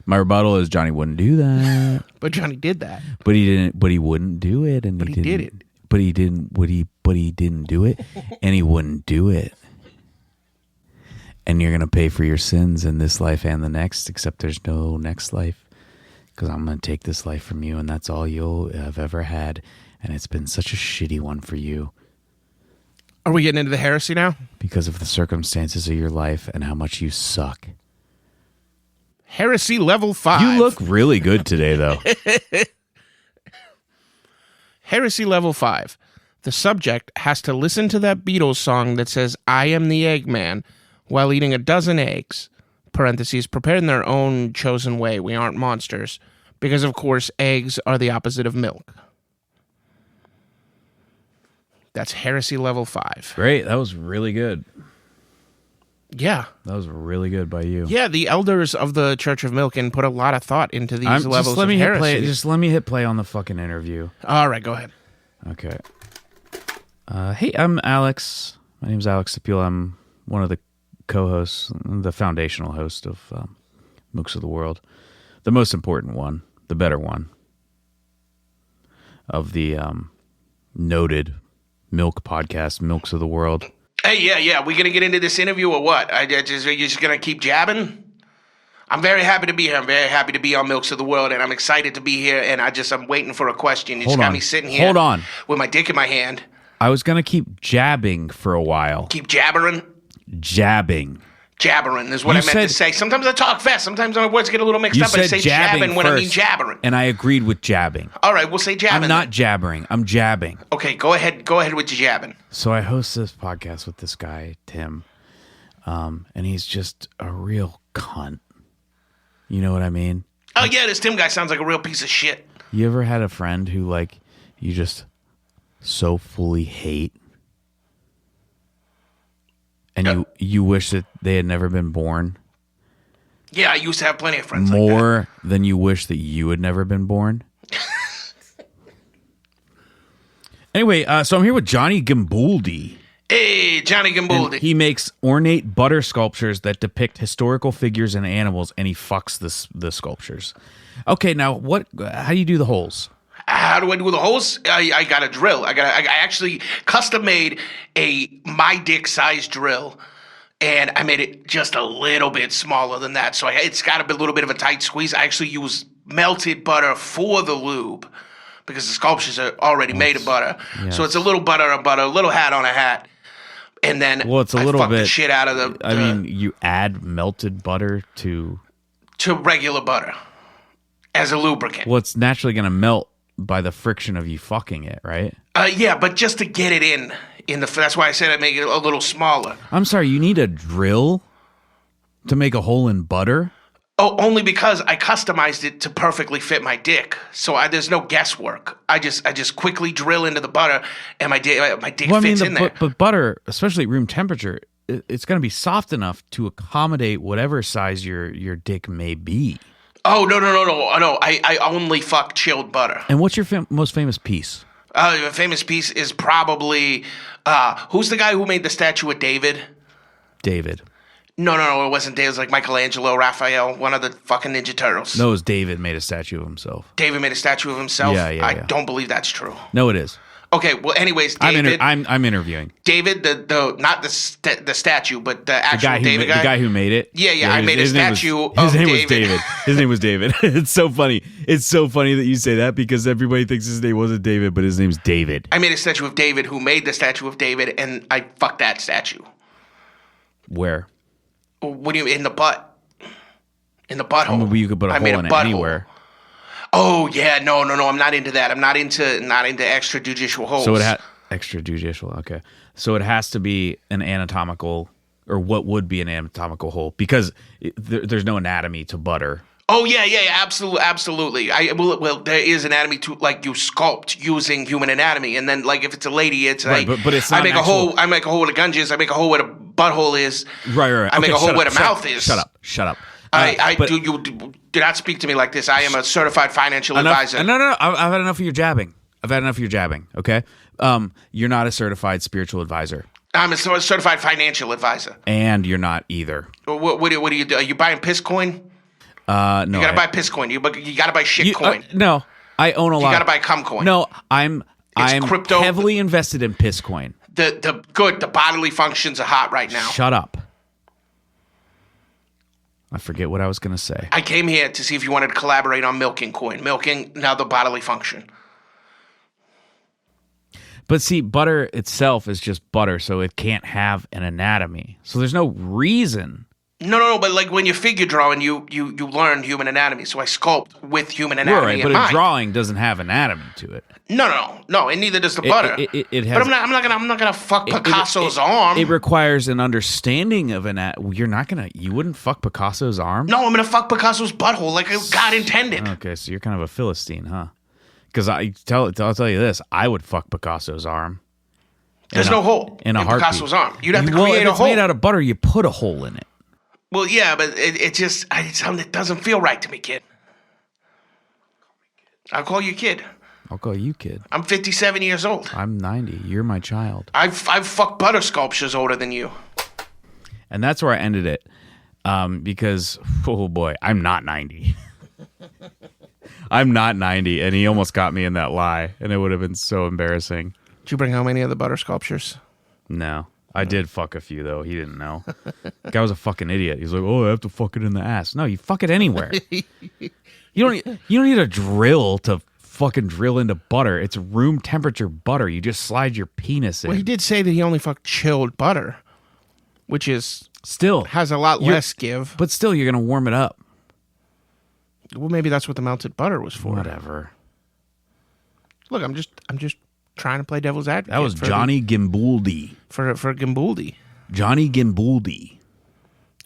My rebuttal is Johnny wouldn't do that. But Johnny did that. But he didn't. But he wouldn't do it. And But he didn't, did it. But he didn't. But he didn't do it. And he wouldn't do it. And you're gonna pay for your sins in this life and the next. Except there's no next life, because I'm gonna take this life from you, and that's all you'll have ever had. And it's been such a shitty one for you. Are we getting into the heresy now? Because of the circumstances of your life and how much you suck. Heresy level 5. You look really good today, though. Heresy level 5. The subject has to listen to that Beatles song that says, I am the Eggman, while eating a dozen eggs. Parentheses, prepared in their own chosen way. We aren't monsters. Because, of course, eggs are the opposite of milk. That's heresy level 5. Great. That was really good. Yeah. That was really good by you. Yeah, the elders of the Church of Milken put a lot of thought into these levels just let of me hit heresy. play. Just let me hit play on the fucking interview. All right, go ahead. Okay. Hey, I'm Alex. My name's Alex Sapula. I'm one of the co-hosts, the foundational host of MOOCs of the World. The most important one, the better one, of the noted milk podcast, Milks of the World. Hey, yeah. We gonna get into this interview or what? You're just gonna keep jabbing? I'm very happy to be here. I'm very happy to be on Milks of the World, and I'm excited to be here. And I'm waiting for a question. You just got me sitting here. Hold on. With my dick in my hand. I was gonna keep jabbing for a while. Keep jabbering. Jabbering is what I meant to say. Sometimes I talk fast. Sometimes my words get a little mixed up. But I say jabbing when I mean jabbering. And I agreed with jabbing. All right, we'll say jabbing. I'm not jabbering. I'm jabbing. Okay, go ahead. Go ahead with your jabbing. So I host this podcast with this guy, Tim, and he's just a real cunt. You know what I mean? Oh, yeah, this Tim guy sounds like a real piece of shit. You ever had a friend who, like, you just so fully hate? And you wish that they had never been born? Yeah, I used to have plenty of friends more like that. Than you wish that you had never been born? Anyway, so I'm here with Johnny Gimbaldi. Hey, Johnny Gimbaldi. He makes ornate butter sculptures that depict historical figures and animals, and he fucks the sculptures. Okay, now how do you do the holes? How do I do the holes? I got a drill. I actually custom made my dick size drill, and I made it just a little bit smaller than that. So it's got a little bit of a tight squeeze. I actually use melted butter for the lube because the sculptures are already made of butter. Yes. So it's a little butter on butter, a little hat on a hat. And then it's a little bit the shit out of the. I mean, you add melted butter to regular butter as a lubricant. Well, it's naturally going to melt by the friction of you fucking it, right? Yeah, but just to get it in the. That's why I said I make it a little smaller. I'm sorry, you need a drill to make a hole in butter? Oh, only because I customized it to perfectly fit my dick. So there's no guesswork. I just quickly drill into the butter, and my dick fits in there. But butter, especially at room temperature, it's going to be soft enough to accommodate whatever size your dick may be. Oh, no. I only fuck chilled butter. And what's your most famous piece? Your famous piece is probably who's the guy who made the statue of David? David. No, it wasn't David. It was like Michelangelo, Raphael, one of the fucking Ninja Turtles. No, it was David made a statue of himself. David made a statue of himself? Yeah. I don't believe that's true. No, it is. Okay, well, anyways, David. I'm interviewing. David, not the statue, but the actual David guy. The guy who made it? Yeah, I made a statue of David. David. Was David. His name was David. It's so funny. It's so funny that you say that because everybody thinks his name wasn't David, but his name's David. I made a statue of David who made the statue of David, and I fucked that statue. Where? What do you mean, in the butt? In the butthole. I mean, you could put a hole in it anywhere. Oh yeah, no. I'm not into that. I'm not into extrajudicial holes. So it extrajudicial. Okay. So it has to be an anatomical, or what would be an anatomical hole, because there's no anatomy to butter. Oh yeah, absolutely. Well, there is anatomy to, like, you sculpt using human anatomy, and then, like, if it's a lady, it's right, like but it's not I make a hole where the gunge is. I make a hole where the butthole is. Right. I make a hole where the mouth is. Shut up. Do not speak to me like this. I am a certified financial advisor. No. I've had enough of your jabbing. Okay. You're not a certified spiritual advisor. I'm a certified financial advisor. And you're not either. What do you do? Are you buying piss coin? No. You gotta buy piss coin. You gotta buy shit coin. No, I own a lot. You gotta buy cum coin. No, I'm crypto. Heavily invested in piss coin. The bodily functions are hot right now. Shut up. I forget what I was gonna say. I came here to see if you wanted to collaborate on milking coin. Milking, now the bodily function. But see, butter itself is just butter, so it can't have an anatomy. So there's no reason. No, but like when you figure drawing, you learn human anatomy. So I sculpt with human anatomy in but mind. a drawing doesn't have anatomy to it. No, and neither does the butter. It has, but I'm not gonna fuck Picasso's arm. It requires an understanding of you wouldn't fuck Picasso's arm? No, I'm gonna fuck Picasso's butthole like God intended. Okay, so you're kind of a Philistine, huh? Because I'll tell you this, I would fuck Picasso's arm. There's no hole in Picasso's arm. You'd have to create a hole. If it's made out of butter, you put a hole in it. Well, yeah, but it's something that doesn't feel right to me, kid. I'll call you kid. I'll call you kid. I'm 57 years old. I'm 90. You're my child. I've fucked butter sculptures older than you. And that's where I ended it. Because, oh boy, I'm not 90. I'm not 90, and he almost got me in that lie, and it would have been so embarrassing. Did you bring home any of the butter sculptures? No. I did fuck a few, though. He didn't know. The guy was a fucking idiot. He's like, oh, I have to fuck it in the ass. No, you fuck it anywhere. You don't need a drill to fucking drill into butter. It's room temperature butter. You just slide your penis in. Well, he did say that he only fucked chilled butter, which is still has a lot less give. But still, you're going to warm it up. Well, maybe that's what the melted butter was for. Whatever. Look, I'm just trying to play devil's advocate. That was Johnny Gimbaldi. For Gimbaldi. Johnny Gimbaldi.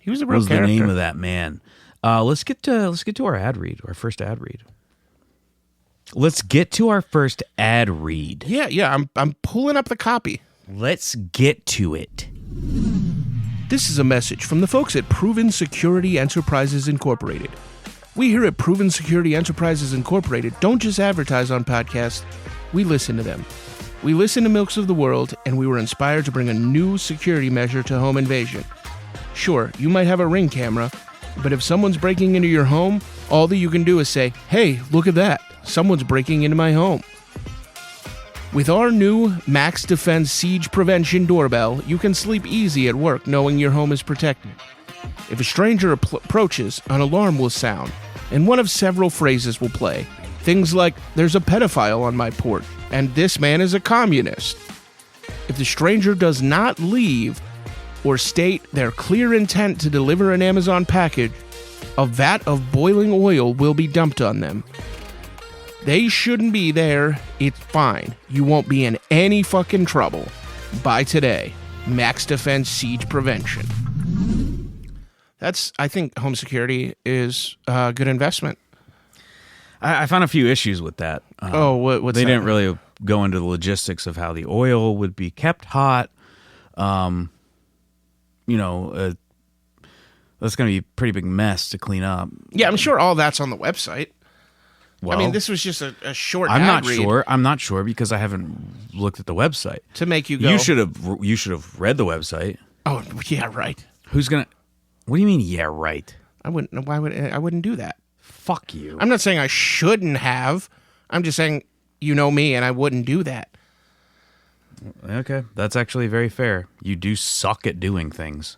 He was a real was character. The name of that man. Let's get to our ad read, our first ad read. Let's get to our first ad read. Yeah. I'm pulling up the copy. Let's get to it. This is a message from the folks at Proven Security Enterprises Incorporated. We here at Proven Security Enterprises Incorporated don't just advertise on podcasts, we listen to them. We listen to Milks of the World, and we were inspired to bring a new security measure to home invasion. Sure, you might have a Ring camera, but if someone's breaking into your home, all that you can do is say, hey, look at that. Someone's breaking into my home. With our new Max Defense Siege Prevention doorbell, you can sleep easy at work knowing your home is protected. If a stranger approaches, an alarm will sound, and one of several phrases will play. Things like, there's a pedophile on my porch, and this man is a communist. If the stranger does not leave or state their clear intent to deliver an Amazon package, a vat of boiling oil will be dumped on them. They shouldn't be there. It's fine. You won't be in any fucking trouble. Buy today. Max Defense Siege Prevention. I think home security is a good investment. I found a few issues with that. What's they that? didn't really go into the logistics of how the oil would be kept hot. That's going to be a pretty big mess to clean up. Yeah, I'm sure all that's on the website. Well, I mean, this was just a short I'm ad not read sure. I'm not sure because I haven't looked at the website. to make you go, You should have read the website. oh, yeah, right. Who's going to... What do you mean, yeah, right? I wouldn't do that. Fuck you. I'm not saying I shouldn't have. I'm just saying, you know me, and I wouldn't do that. Okay, that's actually very fair. You do suck at doing things.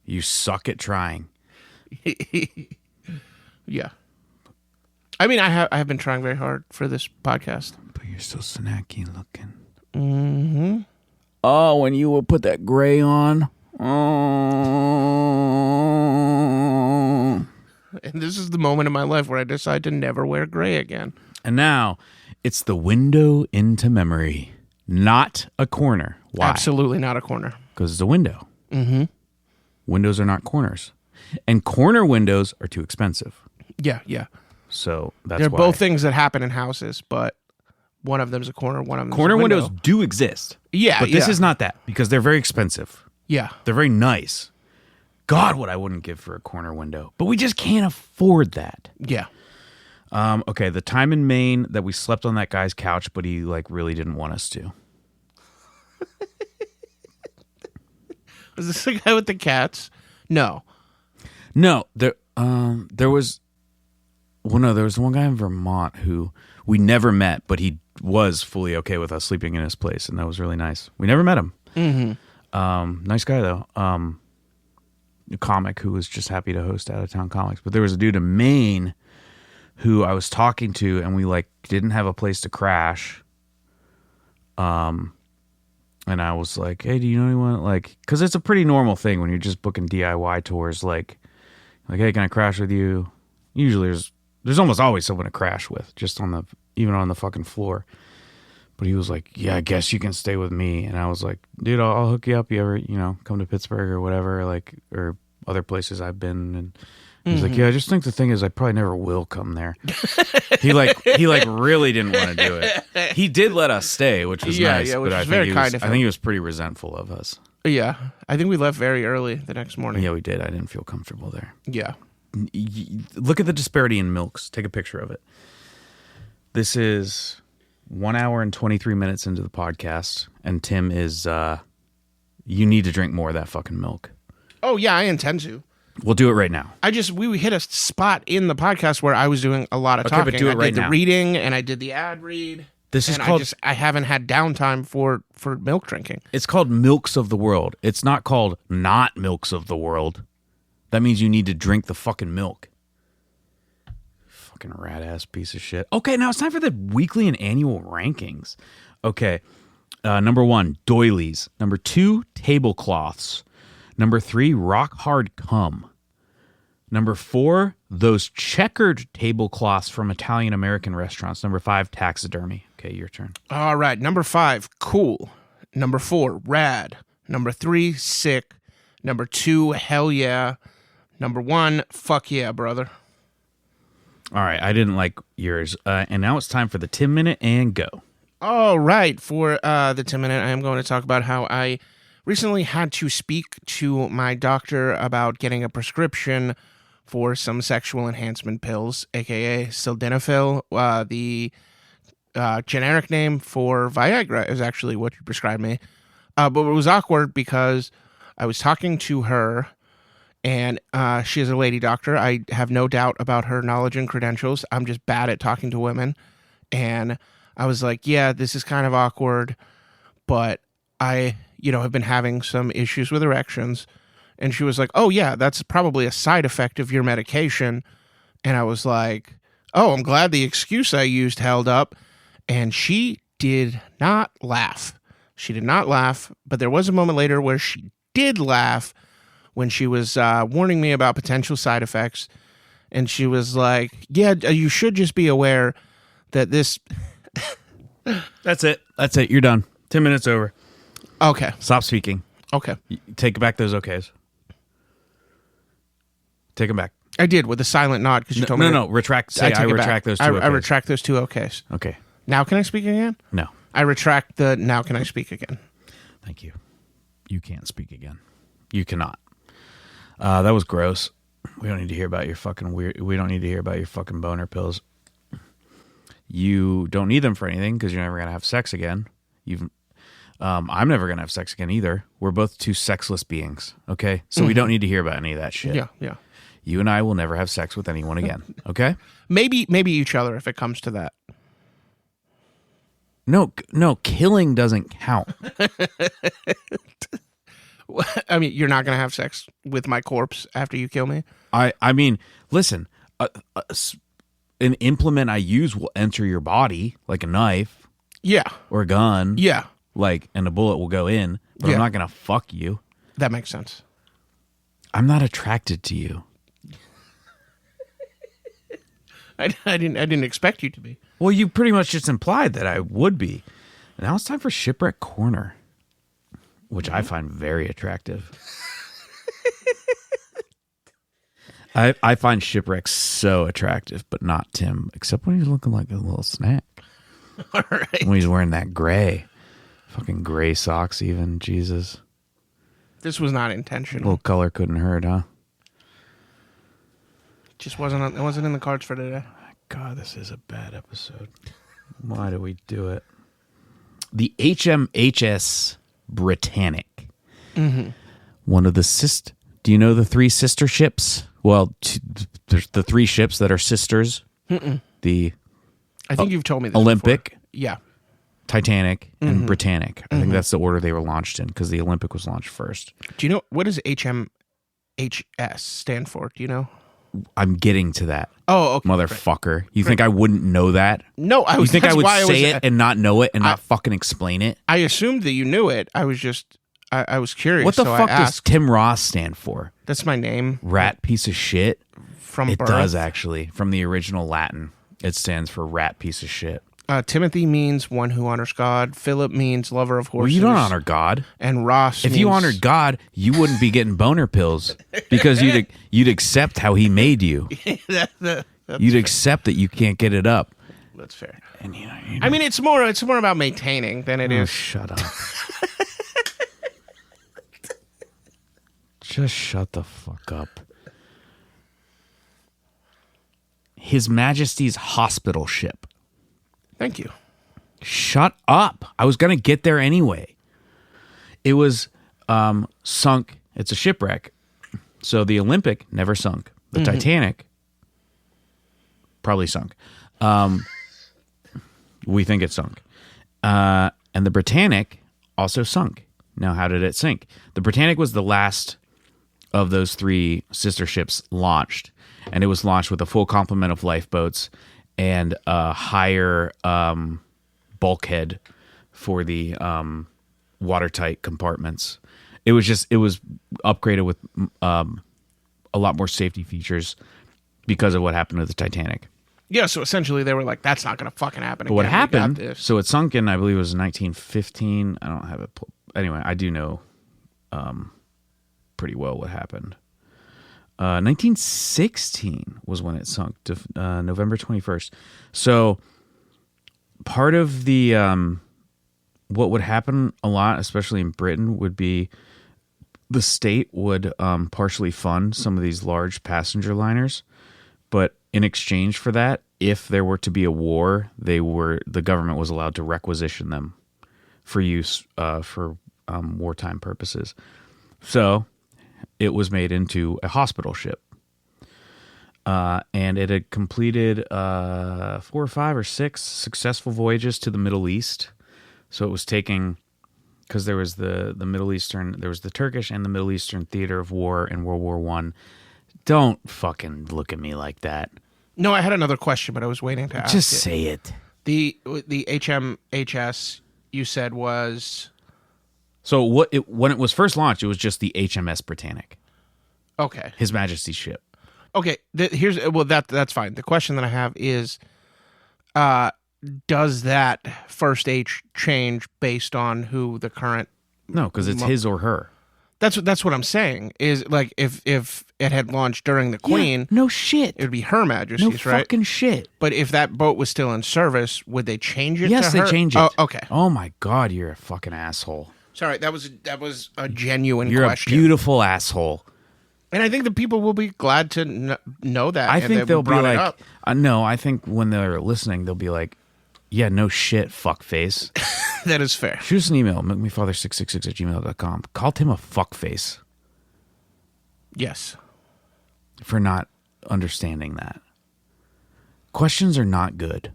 You suck at trying. Yeah. I mean, I have been trying very hard for this podcast. But you're still snacky looking. Mm-hmm. Oh, when you will put that gray on. Oh. And this is the moment in my life where I decide to never wear gray again. And now, it's the window into memory, not a corner. Why? Absolutely not a corner. Because it's a window. Mm-hmm. Windows are not corners. And corner windows are too expensive. Yeah. So that's They're why. both things that happen in houses, but one of them's a corner, one of them's Corner a window. windows do exist. Yeah, But this yeah. is not that because they're very expensive. Yeah. They're very nice. God, what I wouldn't give for a corner window. But we just can't afford that. Yeah. Okay, the time in Maine that we slept on that guy's couch, but he really didn't want us to. Was this the guy with the cats? No. No, there was one guy in Vermont who we never met, but he was fully okay with us sleeping in his place, and that was really nice. We never met him. Mm-hmm. Nice guy though. A comic who was just happy to host out of town comics. But there was a dude in Maine who I was talking to, and we didn't have a place to crash. And I was like, "Hey, do you know anyone?" Because it's a pretty normal thing when you're just booking DIY tours. Like, "Hey, can I crash with you?" Usually, there's almost always someone to crash with, just even on the fucking floor. But he was like, "Yeah, I guess you can stay with me." And I was like, "Dude, I'll hook you up. You ever, come to Pittsburgh or whatever, or other places I've been." And he was like, "Yeah, I just think the thing is I probably never will come there." he really didn't want to do it. He did let us stay, which was nice. Yeah, which but was very kind of him. I think he was pretty resentful of us. Yeah. I think we left very early the next morning. Yeah, we did. I didn't feel comfortable there. Yeah. Look at the disparity in milks. Take a picture of it. This is 1 hour and 23 minutes into the podcast, and Tim is, you need to drink more of that fucking milk. Oh, yeah, I intend to. We'll do it right now. We hit a spot in the podcast where I was doing a lot of Okay, talking. but do it I right did now. the reading, and I did the ad read. This is And called. I haven't had downtime for milk drinking. It's called Milks of the World. It's not called Not Milks of the World. That means you need to drink the fucking milk. Fucking rat ass piece of shit. Okay, now it's time for the weekly and annual rankings. Okay, number 1, doilies. Number 2, tablecloths. Number 3, rock hard cum. Number 4, those checkered tablecloths from Italian American restaurants. Number 5, taxidermy. Okay, your turn. All right. Number 5, cool. Number 4, rad. Number 3, sick. Number 2, hell yeah. Number 1, fuck yeah, brother. All right, I didn't like yours. And now it's time for the 10-minute and go. All right. For the 10-minute, I am going to talk about how I recently had to speak to my doctor about getting a prescription for some sexual enhancement pills, aka sildenafil. The generic name for Viagra is actually what you prescribed me. But it was awkward because I was talking to her, and she is a lady doctor. I have no doubt about her knowledge and credentials. I'm just bad at talking to women. And I was like, yeah, this is kind of awkward, but I, have been having some issues with erections. And she was like, oh, yeah, that's probably a side effect of your medication. And I was like, oh, I'm glad the excuse I used held up. And she did not laugh. She did not laugh. But there was a moment later where she did laugh when she was warning me about potential side effects. And she was like, yeah, you should just be aware that this... That's it. You're done. 10 minutes over. Okay. Stop speaking. Okay. Take back those okays. Take them back. I did with a silent nod because you told me. No. Retract. Say I retract those two okays. I retract those 2 okays. Okay. Now can I speak again? No. I retract the now can I speak again. Thank you. You can't speak again. You cannot. That was gross. We don't need to hear about your fucking we don't need to hear about your fucking boner pills. You don't need them for anything because you're never gonna have sex again. I'm never gonna have sex again either. We're both 2 sexless beings. Okay, so we don't need to hear about any of that shit. Yeah. You and I will never have sex with anyone again. Okay. Maybe each other if it comes to that. No, killing doesn't count. I mean, you're not gonna have sex with my corpse after you kill me. I mean, listen. An implement I use will enter your body like a knife. Yeah. Or a gun. Yeah. And a bullet will go in, but Yeah. I'm not going to fuck you. That makes sense. I'm not attracted to you. I didn't expect you to be. Well, you pretty much just implied that I would be. Now it's time for Shipwreck Corner, which I find very attractive. I find Shipwreck so attractive, but not Tim, except when he's looking like a little snack. All right. When he's wearing that gray. Fucking gray socks even, Jesus. This was not A intentional. little color couldn't hurt, huh? Just wasn't in the cards for today. God, this is a bad episode. Why do we do it? The HMHS Britannic. Mm-hmm. One of the do you know the 3 sister ships? Well, there's the 3 ships that are sisters. Mm-mm. The I think you've told me this Olympic. before. Yeah. Titanic and Britannic. I think that's the order they were launched in because the Olympic was launched first. Do you know what does HMHS stand for? Do you know? I'm getting to that. Oh, okay. Motherfucker. You think I wouldn't know that? No, You think I would say it and not know it and not fucking explain it? I assumed that you knew it. I was just I was curious. What the so fuck I does asked. Tim Ross stand for? That's my name. Rat piece of shit? From It birth. does actually. From the original Latin, it stands for rat piece of shit. Timothy means one who honors God. Philip means lover of horses. Well, you don't honor God. And Ross If means... you honored God, you wouldn't be getting boner pills because you'd accept how he made you. You'd accept that you can't get it up. That's fair. And I mean, it's more about maintaining than it is. Shut up. Just shut the fuck up. His Majesty's hospital ship. Thank you. Shut up. I was going to get there anyway. It was sunk. It's a shipwreck. So the Olympic never sunk. The Titanic probably sunk. We think it sunk. And the Britannic also sunk. Now, how did it sink? The Britannic was the last of those 3 sister ships launched, and it was launched with a full complement of lifeboats and a higher bulkhead for the watertight compartments. It was upgraded with a lot more safety features because of what happened to the Titanic. Yeah, so essentially they were like, that's not going to fucking happen But again. what We got happened, this. so it sunk in, I believe it was 1915. I don't have it. Anyway, I do know pretty well what happened. 1916 was when it sunk, November 21st. So part of the, what would happen a lot, especially in Britain, would be the state would partially fund some of these large passenger liners. But in exchange for that, if there were to be a war, the government was allowed to requisition them for use for wartime purposes. So it was made into a hospital ship. And it had completed 4 or 5 or 6 successful voyages to the Middle East. So it was taking, because there was the Middle Eastern, there was the Turkish and the Middle Eastern theater of war in World War I. Don't fucking look at me like that. No, I had another question, but I was waiting to ask Just it. say it. The HMHS you said was... So when it was first launched, it was just the HMS Britannic, Okay. His Majesty's ship. Okay, that's fine. The question that I have is, does that first H change based on who the current? No, because it's his or her. That's what I'm saying. Is like if it had launched during the Queen, No shit. it would be Her No Majesty's, right? fucking shit. But if that boat was still in service, would they change it? Yes, to they her? change it. Oh, okay. Oh my God, you're a fucking asshole. Sorry, that was a genuine You're question. a beautiful asshole. And I think the people will be glad to know that. I and think that we they'll be brought it like, up. no, I think when they're listening, they'll be like, yeah, no shit, fuckface. That is fair. Shoot us an email, makemefather666@gmail.com. Call Tim a fuckface Yes. for not understanding that. Questions are not good.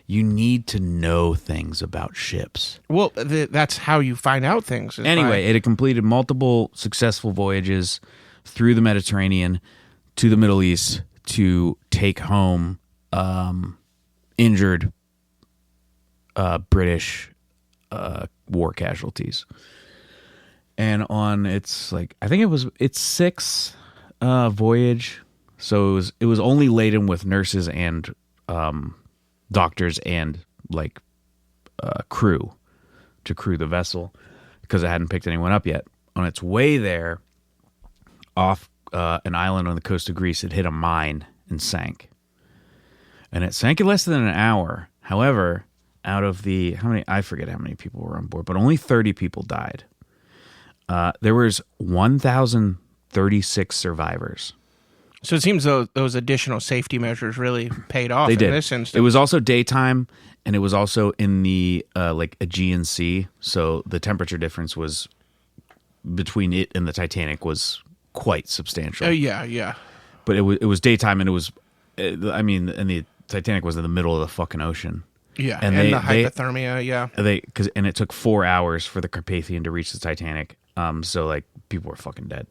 You need to know things about ships. Well, that's how you find out things. is Anyway, by- it had completed multiple successful voyages through the Mediterranean to the Middle East to take home injured British war casualties. And on its its 6th voyage, so it was only laden with nurses and doctors and crew to crew the vessel because it hadn't picked anyone up yet. On its way there, off an island on the coast of Greece, it hit a mine and sank. And it sank in less than an hour. However, out of I forget how many people were on board, but only 30 people died. There was 1,036 survivors. So it seems those additional safety measures really paid off They in did. this instance. It was also daytime, and it was also in the Aegean Sea, so the temperature difference was between it and the Titanic was quite substantial. Yeah. But it was daytime, and it was, and the Titanic was in the middle of the fucking ocean. Yeah, And and they- the hypothermia, yeah. And it took 4 hours for the Carpathian to reach the Titanic. So people were fucking dead.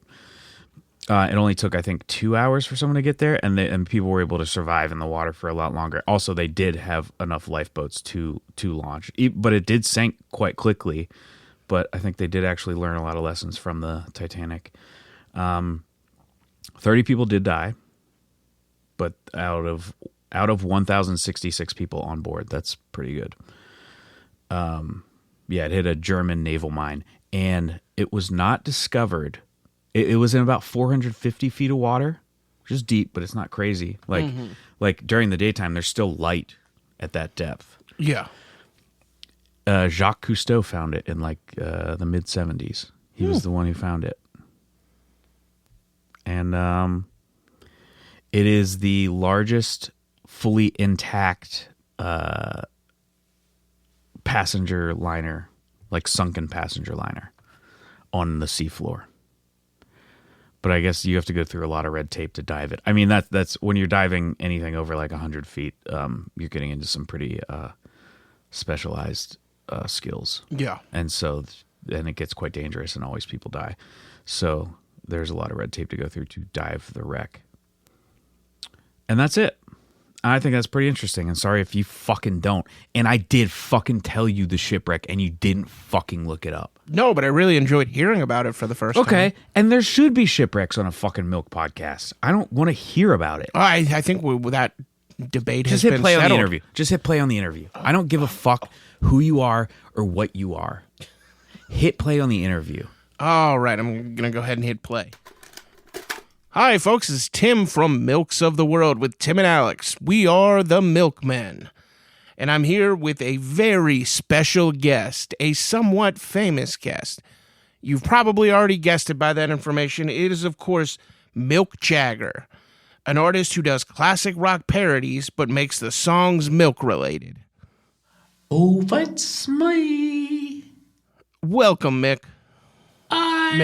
It only took, I think, 2 hours for someone to get there, and people were able to survive in the water for a lot longer. Also, they did have enough lifeboats to launch, but it did sink quite quickly. But I think they did actually learn a lot of lessons from the Titanic. 30 people did die, but out of 1,066 people on board, that's pretty good. It hit a German naval mine, and it was not discovered. It was in about 450 feet of water, which is deep, but it's not crazy. Like during the daytime, there's still light at that depth. Yeah. Jacques Cousteau found it in the mid 70s. He was the one who found it. And it is the largest fully intact passenger liner, sunken passenger liner on the seafloor. But I guess you have to go through a lot of red tape to dive it. I mean, that's when you're diving anything over 100 feet, you're getting into some pretty specialized skills. Yeah. And so then it gets quite dangerous and always people die. So there's a lot of red tape to go through to dive the wreck. And that's it. I think that's pretty interesting. And sorry if you fucking don't. And I did fucking tell you the shipwreck and you didn't fucking look it up. No, but I really enjoyed hearing about it for the first time. Okay. And there should be shipwrecks on a fucking Milk podcast. I don't want to hear about it. I think that debate has Just hit been play on the settled. interview. Just hit play on the interview. I don't give a fuck who you are or what you are. Hit play on the interview. All right, I'm going to go ahead and hit play. Hi, folks. It's Tim from Milks of the World with Tim and Alex. We are the Milkmen. And I'm here with a very special guest, a somewhat famous guest. You've probably already guessed it by that information. It is, of course, Milk Jagger, an artist who does classic rock parodies but makes the songs milk-related. Oh, that's me. Welcome, Mick. I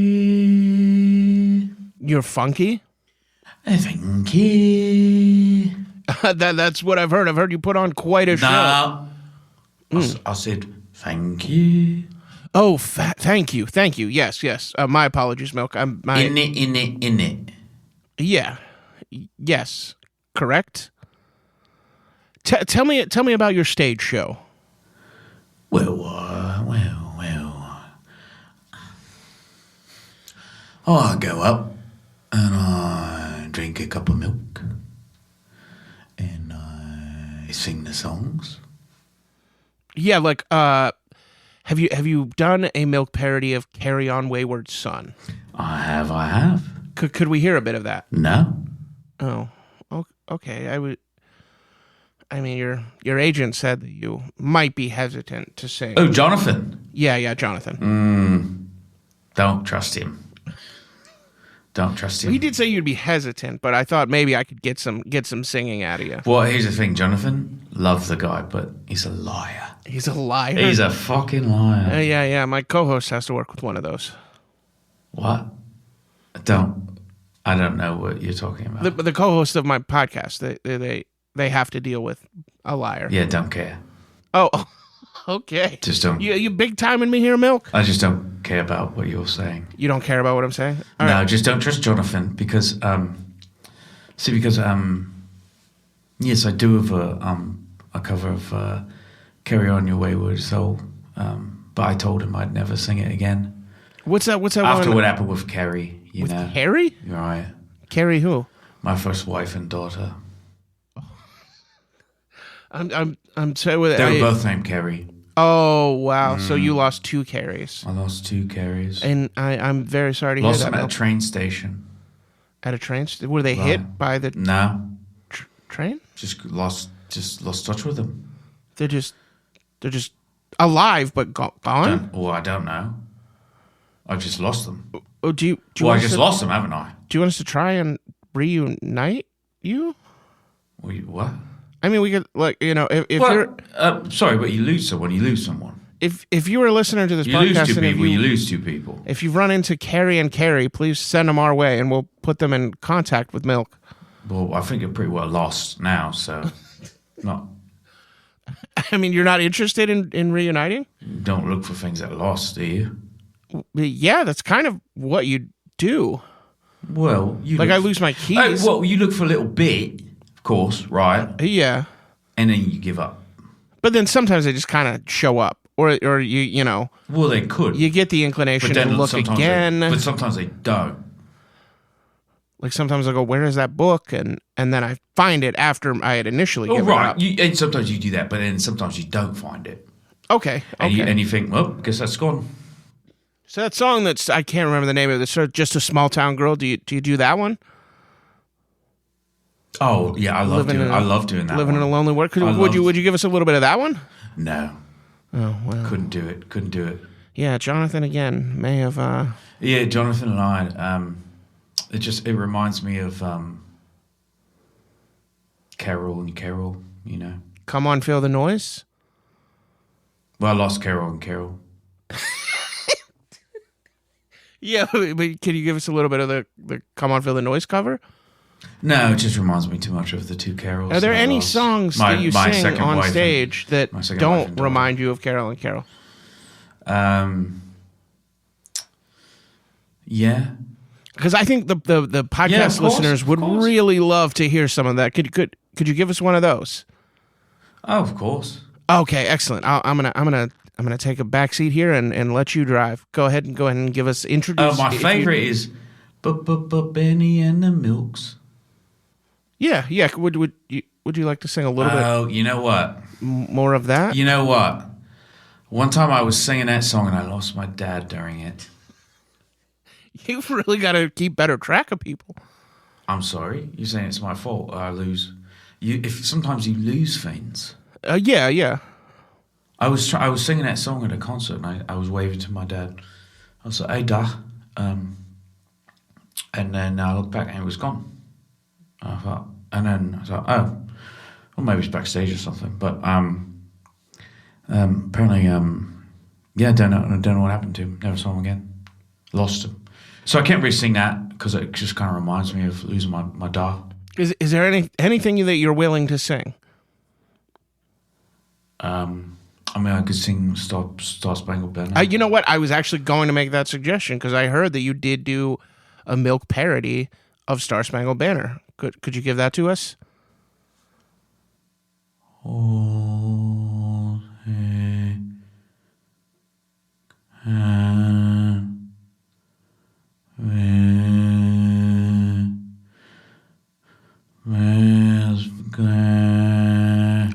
funky. You're funky? Funky. That's what I've heard. I've heard you put on quite a show. No. I said thank you. Oh, thank you. Thank you. Yes. My apologies, Milk. In it. Yeah. Yes. Correct. Tell me about your stage show. Well. I go up and I drink a cup of milk and I sing the songs. Yeah, like have you done a Milk parody of Carry On Wayward Son? I have. Could we hear a bit of that? No. Oh. Okay. I mean, your agent said that you might be hesitant to sing. Oh, Jonathan. Yeah, Jonathan. Don't trust him. Don't trust him. He did say you'd be hesitant, but I thought maybe I could get some singing out of you. Well, here's the thing, Jonathan. Love the guy, but he's a liar. He's a liar. He's a fucking liar. Yeah. My co-host has to work with one of those. What? I don't know what you're talking about. The co-host of my podcast, they have to deal with a liar. Yeah, don't care. Oh, okay. Just don't. You big timing me here, Milk? I just don't care about what you're saying. You don't care about what I'm saying? All No, right. just don't trust Jonathan because yes, I do have a cover of "Carry On Your Wayward Soul," but I told him I'd never sing it again. What's that After one? what happened with Carrie, you With know. Carrie? You're right. Carrie who? My first wife and daughter. I'm sorry. With They were both named Carrie. Oh wow! So you lost two Carries, I lost two Carries. and I'm very sorry to hear Lost that. them at a Milk. Train station. At a train? Were they hit by the No, train? just lost touch with them. They're just alive but gone. I don't know. I just lost them. Oh, do you Well, I want us just to, lost them, haven't I? Do you want us to try and reunite you? What? I mean, we could if Well, you're sorry, but you lose someone. You lose someone. if you were a listener to this You podcast, lose two and if people. You lose two people. if you've run into Carrie and Carrie, please send them our way, and we'll put them in contact with Milk. Well, I think you're pretty well lost now. So, not I mean, you're not interested in reuniting? don't look for things that are lost, do you? Yeah, that's kind of what you do. Well, you Like look I lose my Oh, keys. well, you look for a little bit, of course, right? Yeah, And then you give up. but then sometimes they just kind of show up, or you know Well, they could. you get the inclination to look sometimes again. but sometimes they don't. Like sometimes I go, where is that book? And then I find it after I had initially Oh, given right. up. And sometimes you do that, but then sometimes you don't find it. Okay. And, you think, well, guess that's gone. So that song I can't remember the name of it. It's sort of Just a Small Town Girl. Do you do that one? Oh, yeah, I love doing that Living one. in a Lonely World. Would you give us a little bit of that one? No. Oh well. Couldn't do it. Yeah, Jonathan again may have. Yeah, Jonathan and I. It reminds me of Carol and Carol. You know. Come on, feel the noise. Well, I lost Carol and Carol. Yeah, but can you give us a little bit of the Come on, feel the noise cover? No, it just reminds me too much of the two carols. Are there that I any lost. songs My- that you my sing second on wife and- stage that my second wife don't and daughter. remind you of Carol and Carol? Yeah. Because I think the podcast Yeah, of course, listeners of would course. really love to hear some of that. Could you give us one of those? Oh, of course. Okay, excellent. I'm gonna take a back seat here and let you drive. Go ahead and give us introduce. My if you- favorite is Benny and the Milks. Yeah. Would you like to sing a little bit Oh, you know what? more of that? You know what? One time I was singing that song and I lost my dad during it. You've really got to keep better track of people. I'm sorry. You're saying it's my fault. I lose. If sometimes you lose things. Yeah. I was singing that song at a concert and I was waving to my dad. I was like, "Hey, Dad," and then I looked back and it was gone. I thought, and then I thought, oh, well, maybe it's backstage or something. But apparently, yeah, don't know what happened to him. Never saw him again. Lost him. So I can't really sing that because it just kind of reminds me of losing my dad. Is there anything that you're willing to sing? I mean, I could sing Star Spangled Banner. You know what? I was actually going to make that suggestion because I heard that you did do a Milk parody of Star Spangled Banner. Could you give that to us? Oh, hey,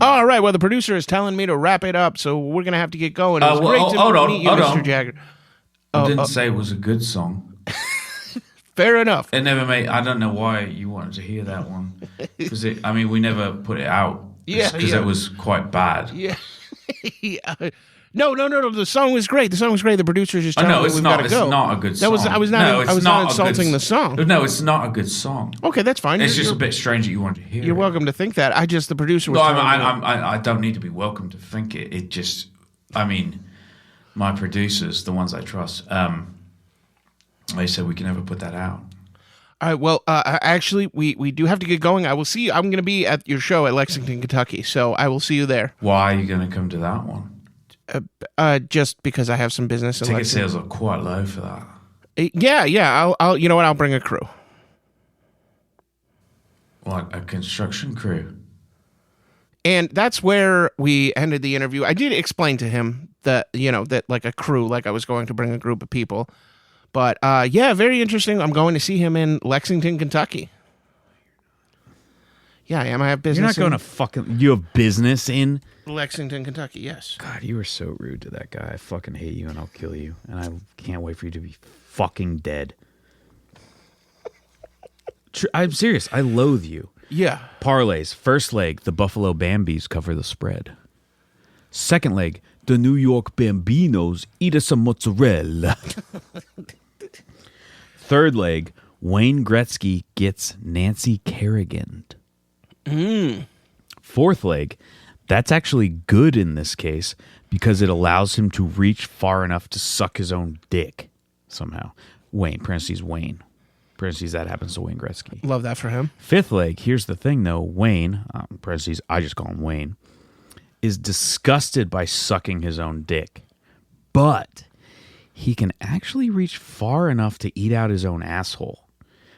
All right. Well, the producer is telling me to wrap it up, so we're gonna have to get going. It was well, great hold to on, meet you, hold Mr. on. Jagger. I didn't say it was a good song. Fair enough. It never made. I don't know why you wanted to hear that one because I mean, we never put it out. Yeah, because yeah. it was quite bad. Yeah. Yeah. No. The song was great. The producer just telling No, me it's we've not. got to It's go. not a good song. I was not a good insulting the song. No, it's not a good song. Okay, that's fine. It's just a bit strange that you wanted to hear. You're it. welcome to think that. The producer was No, telling me. I don't need to be welcome to think it. It just, I mean, my producers, the ones I trust, they said we can never put that out. All right. Well, actually, we do have to get going. I will see you. I'm going to be at your show at Lexington, Kentucky, so I will see you there. Why are you going to come to that one? Just because I have some business in Ticket Lexington. sales are quite low for that. Yeah. I'll. You know what? I'll bring a crew. Like a construction crew. And that's where we ended the interview. I did explain to him that like a crew, like I was going to bring a group of people. But yeah, very interesting. I'm going to see him in Lexington, Kentucky. Yeah, I am. I have business. You're not going in to fucking. You have business in. Lexington, Kentucky. Yes. God, you were so rude to that guy. I fucking hate you and I'll kill you. And I can't wait for you to be fucking dead. I'm serious. I loathe you. Yeah. Parlays. First leg, the Buffalo Bambies cover the spread. Second leg, the New York Bambinos eat us some mozzarella. Third leg, Wayne Gretzky gets Nancy Kerrigan. Fourth leg, that's actually good in this case because it allows him to reach far enough to suck his own dick somehow. Wayne, parentheses Wayne. Parentheses, that happens to Wayne Gretzky. Love that for him. Fifth leg, here's the thing though. Wayne, parentheses, I just call him Wayne, is disgusted by sucking his own dick. But he can actually reach far enough to eat out his own asshole,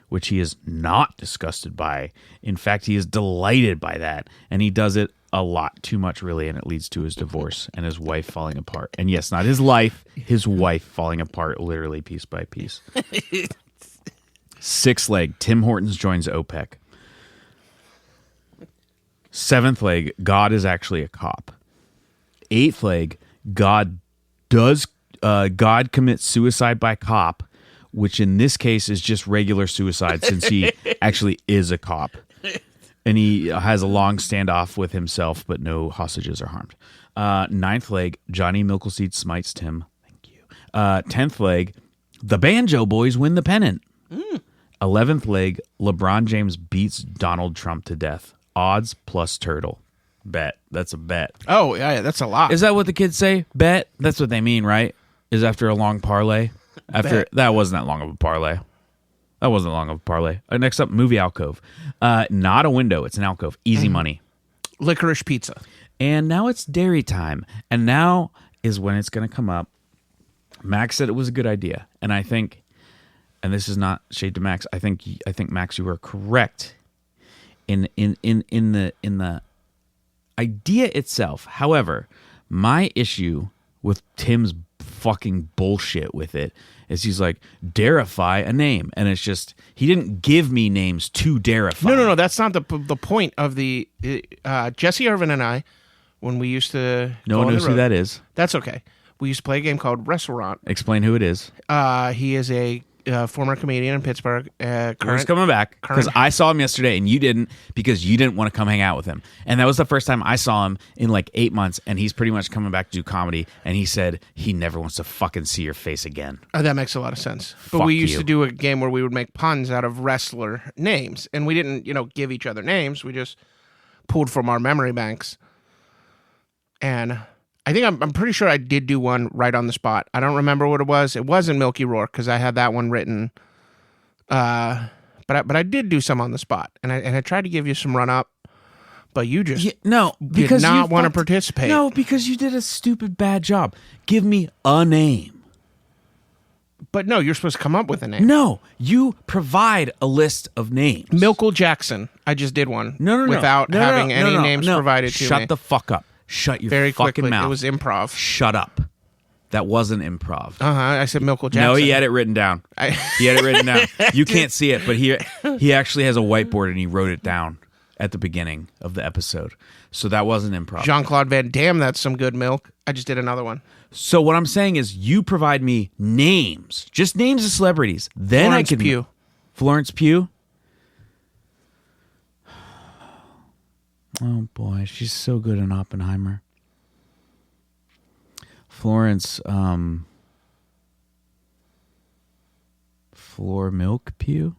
which he is not disgusted by. In fact, he is delighted by that. And he does it a lot, too much really, and it leads to his divorce and his wife falling apart. And yes, not his life, his wife falling apart literally piece by piece. Sixth leg, Tim Hortons joins OPEC. Seventh leg, God is actually a cop. Eighth leg, God commits suicide by cop, which in this case is just regular suicide since he actually is a cop. And he has a long standoff with himself, but no hostages are harmed. Ninth leg, Johnny Milkleseed smites Tim. Thank you. 10th leg, the Banjo Boys win the pennant. 11th leg, LeBron James beats Donald Trump to death. Odds plus turtle. Bet. That's a bet. Oh, yeah, that's a lot. Is that what the kids say? Bet? That's what they mean, right? Is after a long parlay? After Bet. that wasn't that long of a parlay. That wasn't long of a parlay. Next up, movie alcove. Not a window. It's an alcove. Easy money. Licorice pizza. And now it's dairy time. And now is when it's going to come up. Max said it was a good idea. And I think, and this is not shade to Max, I think Max, you were correct in the idea itself. However, my issue with Tim's fucking bullshit with it is he's like, darify a name. And it's just, he didn't give me names to darify. No. That's not the point of the Jesse Irvin and I, when we used to No one knows who that is. That's okay. We used to play a game called Restaurant. Explain who it is. He is a former comedian in Pittsburgh. He's coming back because I saw him yesterday and you didn't, because you didn't want to come hang out with him. And that was the first time I saw him in like 8 months, and he's pretty much coming back to do comedy, and he said he never wants to fucking see your face again. That makes a lot of sense. But Fuck we used you. to do a game where we would make puns out of wrestler names, and we didn't, give each other names. We just pulled from our memory banks. And I think I'm pretty sure I did do one right on the spot. I don't remember what it was. It wasn't Milky Rourke because I had that one written. But I did do some on the spot, and I tried to give you some run up, but you just did not want to participate. No, because you did a stupid bad job. Give me a name. But no, you're supposed to come up with a name. No, you provide a list of names. Milkle Jackson. I just did one. No. Without having any names provided to me. Shut the fuck up. Shut your Very fucking quickly. mouth. It was improv. Shut up. That wasn't improv. I said Milkle Jackson. No, he had it written down. He had it written down. You can't see it, but he actually has a whiteboard and he wrote it down at the beginning of the episode. So that wasn't improv. Jean-Claude Van Damme, that's some good milk. I just did another one. So what I'm saying is you provide me names. Just names of celebrities. Then Florence I can... Pugh. Florence Pugh? Oh, boy. She's so good in Oppenheimer. Florence, Floor Milk Pugh?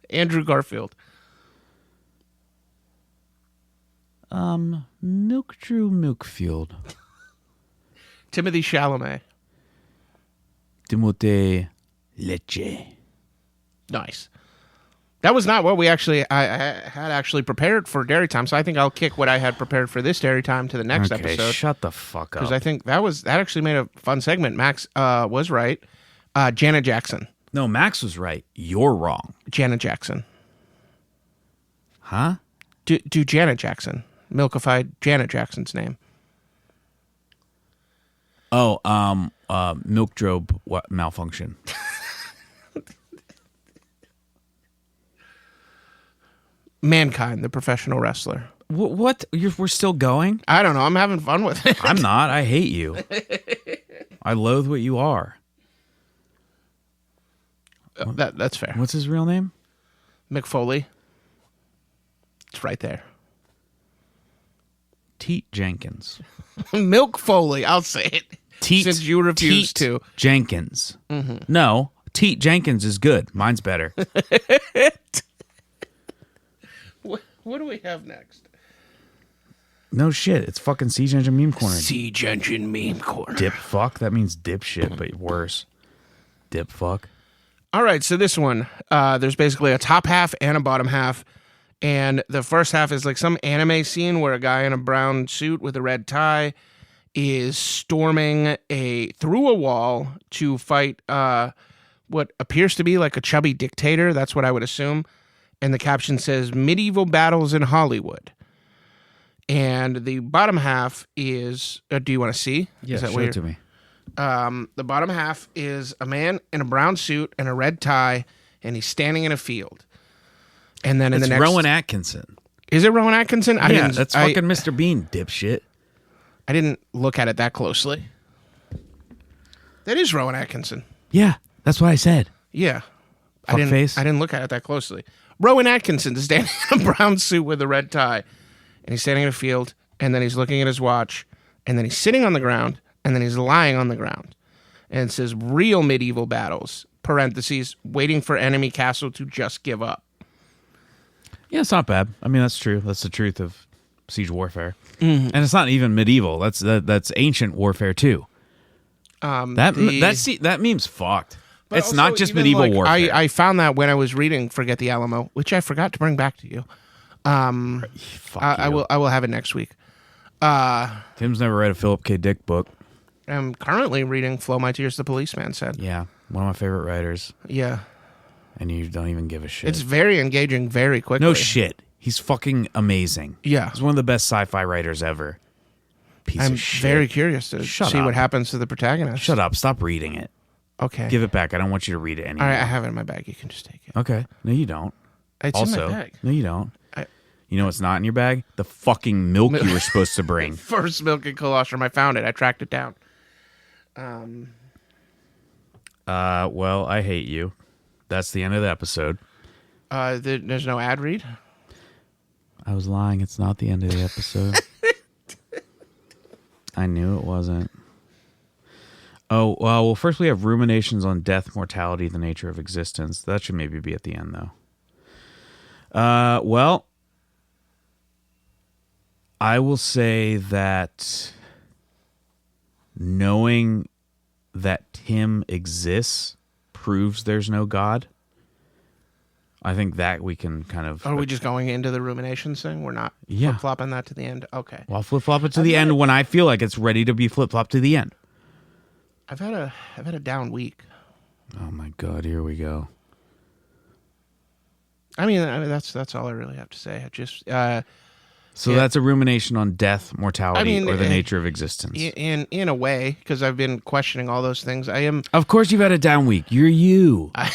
Andrew Garfield. Milk Drew Milkfield. Timothy Chalamet. Timothée Leche. Nice. That was not what I had actually prepared for Dairy Time, so I think I'll kick what I had prepared for this Dairy Time to the next episode. Shut the fuck up. Because I think that actually made a fun segment. Max was right. Janet Jackson. No, Max was right. You're wrong. Janet Jackson. Huh? Do Janet Jackson. Milkified Janet Jackson's name. Oh, milk drobe malfunction. Mankind, the professional wrestler. What? We're still going? I don't know. I'm having fun with it. I'm not. I hate you. I loathe what you are. That's fair. What's his real name? Mick Foley. It's right there. Teat Jenkins. Milk Foley. I'll say it. Teat, since you refuse Teat to. Jenkins. Mm-hmm. No, Teat Jenkins is good. Mine's better. What do we have next? No shit. It's fucking Siege Engine Meme Corner. Siege Engine Meme Corner. Dip fuck? That means dipshit, but worse. Dip fuck. All right, so this one, there's basically a top half and a bottom half. And the first half is like some anime scene where a guy in a brown suit with a red tie is storming through a wall to fight what appears to be like a chubby dictator. That's what I would assume. And the caption says, Medieval Battles in Hollywood. And the bottom half is, do you want to see? Yeah, Is that show it to me. The bottom half is a man in a brown suit and a red tie, and he's standing in a field. And then in the next... Rowan Atkinson. Is it Rowan Atkinson? Yeah, that's fucking Mr. Bean, dipshit. I didn't look at it that closely. That is Rowan Atkinson. Yeah, that's what I said. Yeah. Fuckface. I didn't look at it that closely. Rowan Atkinson is standing in a brown suit with a red tie. And he's standing in a field, and then he's looking at his watch, and then he's sitting on the ground, and then he's lying on the ground. And it says, real medieval battles, parentheses, waiting for enemy castle to just give up. Yeah, it's not bad. I mean, that's true. That's the truth of siege warfare. Mm-hmm. And it's not even medieval. That's ancient warfare, too. That meme's fucked. But It's also, not just even, medieval like, warfare. I found that when I was reading Forget the Alamo, which I forgot to bring back to you. I will have it next week. Tim's never read a Philip K. Dick book. I'm currently reading Flow My Tears, the Policeman said. Yeah, one of my favorite writers. Yeah. And you don't even give a shit. It's very engaging very quickly. No shit. He's fucking amazing. Yeah. He's one of the best sci-fi writers ever. Piece I'm of shit. very curious to Shut see up. what happens to the protagonist. Shut up. Stop reading it. Okay. Give it back. I don't want you to read it anymore. All right, I have it in my bag. You can just take it. Okay. No, you don't. It's Also, in my bag. no, you don't. You know what's not in your bag? The fucking milk you were supposed to bring. First milk and colostrum. I found it. I tracked it down. Well, I hate you. That's the end of the episode. There's no ad read? I was lying. It's not the end of the episode. I knew it wasn't. Oh, well, first we have ruminations on death, mortality, the nature of existence. That should maybe be at the end, though. Well, I will say that knowing that Tim exists proves there's no God. I think that we can kind of... Are we just going into the ruminations thing? We're not flip-flopping that to the end? Okay. Well, I'll flip-flop it to the end when I feel like it's ready to be flip-flopped to the end. I've had a down week. Oh, my God. Here we go. I mean that's all I really have to say. I just... So that's a rumination on death, mortality, or the nature of existence. In a way, because I've been questioning all those things. I am... Of course you've had a down week. You're you. I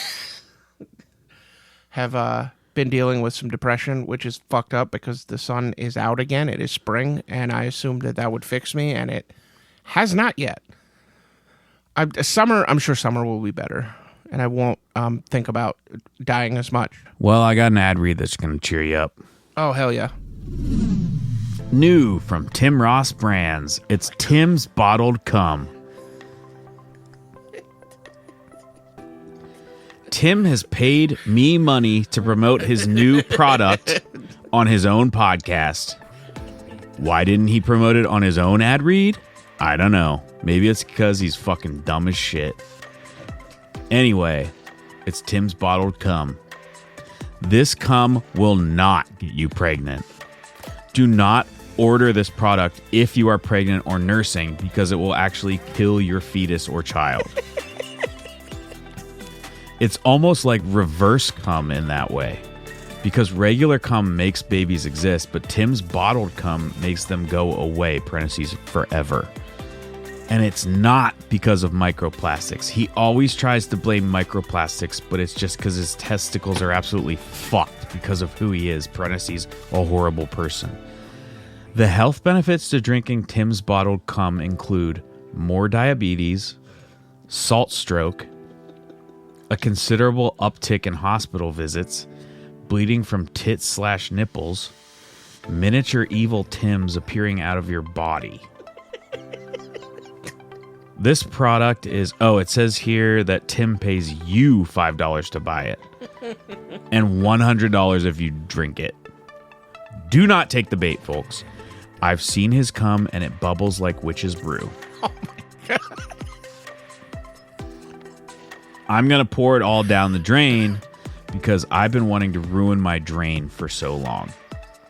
have been dealing with some depression, which is fucked up because the sun is out again. It is spring, and I assumed that would fix me, and it has not yet. I'm sure summer will be better, and I won't think about dying as much. Well, I got an ad read that's going to cheer you up. Oh, hell yeah. New from Tim Ross Brands. It's Tim's Bottled Cum. Tim has paid me money to promote his new product on his own podcast. Why didn't he promote it on his own ad read? I don't know. Maybe it's because he's fucking dumb as shit. Anyway, it's Tim's Bottled Cum. This cum will not get you pregnant. Do not order this product if you are pregnant or nursing because it will actually kill your fetus or child. It's almost like reverse cum in that way. Because regular cum makes babies exist, but Tim's bottled cum makes them go away, parentheses, forever. And it's not because of microplastics. He always tries to blame microplastics, but it's just because his testicles are absolutely fucked because of who he is, parentheses, a horrible person. The health benefits to drinking Tim's bottled cum include more diabetes, salt stroke, a considerable uptick in hospital visits, bleeding from tits/nipples, miniature evil Tims appearing out of your body. This product is... Oh, it says here that Tim pays you $5 to buy it. And $100 if you drink it. Do not take the bait, folks. I've seen his cum and it bubbles like witch's brew. Oh my God. I'm going to pour it all down the drain because I've been wanting to ruin my drain for so long.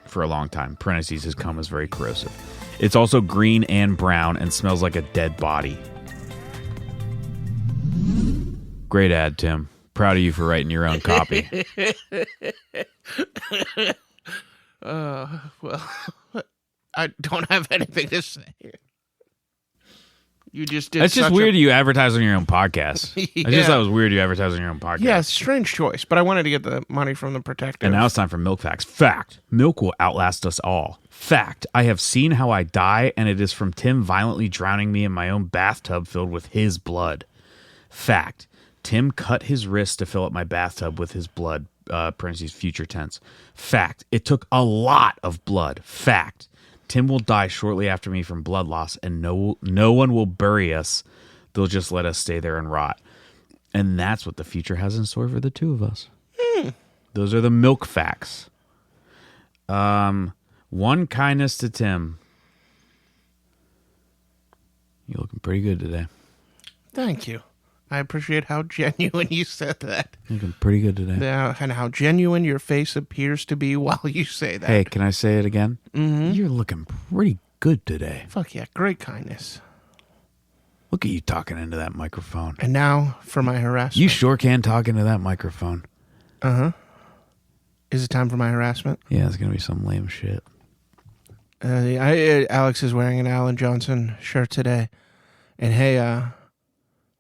For a long time. Parentheses, his cum is very corrosive. It's also green and brown and smells like a dead body. Great ad, Tim. Proud of you for writing your own copy. Well, I don't have anything to say. You just did. It's just weird you advertise on your own podcast. I just thought it was weird you advertise on your own podcast. Yeah, strange choice, but I wanted to get the money from the protector. And now it's time for milk facts. Fact: milk will outlast us all. Fact: I have seen how I die, and it is from Tim violently drowning me in my own bathtub filled with his blood. Fact: Tim cut his wrist to fill up my bathtub with his blood. Parentheses, future tense. Fact: it took a lot of blood. Fact: Tim will die shortly after me from blood loss, and no one will bury us. They'll just let us stay there and rot. And that's what the future has in store for the two of us. Those are the milk facts. One kindness to Tim. You're looking pretty good today. Thank you. I appreciate how genuine you said that. Looking pretty good today. Yeah, and how genuine your face appears to be while you say that. Hey, can I say it again? Mm-hmm. You're looking pretty good today. Fuck yeah, great kindness. Look at you talking into that microphone. And now for my harassment. You sure can talk into that microphone. Is it time for my harassment? Yeah, it's going to be some lame shit. Alex is wearing an Alan Johnson shirt today. And hey,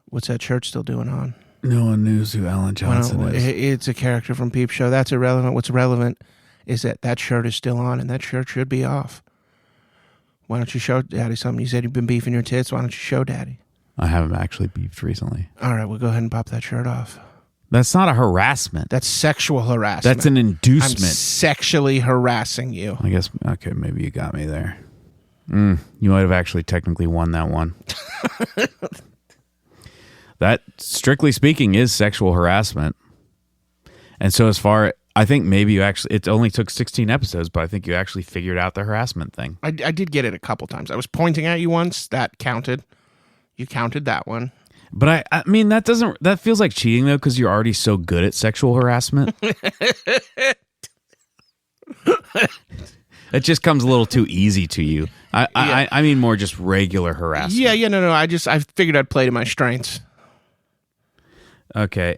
what's that shirt still doing on? No one knows who Alan Johnson is. It's a character from Peep Show. That's irrelevant. What's relevant is that shirt is still on, and that shirt should be off. Why don't you show Daddy something? You said you've been beefing your tits. Why don't you show Daddy? I haven't actually beefed recently. All right, we'll go ahead and pop that shirt off. That's not a harassment. That's sexual harassment. That's an inducement. I'm sexually harassing you. I guess, okay, maybe you got me there. You might have actually technically won that one. That, strictly speaking, is sexual harassment. And so as far, I think maybe you actually, it only took 16 episodes, but I think you actually figured out the harassment thing. I did get it a couple times. I was pointing at you once. That counted. You counted that one. But I mean, that feels like cheating though, because you're already so good at sexual harassment. It just comes a little too easy to you. I mean more just regular harassment. Yeah, no. I figured I'd play to my strengths. Okay.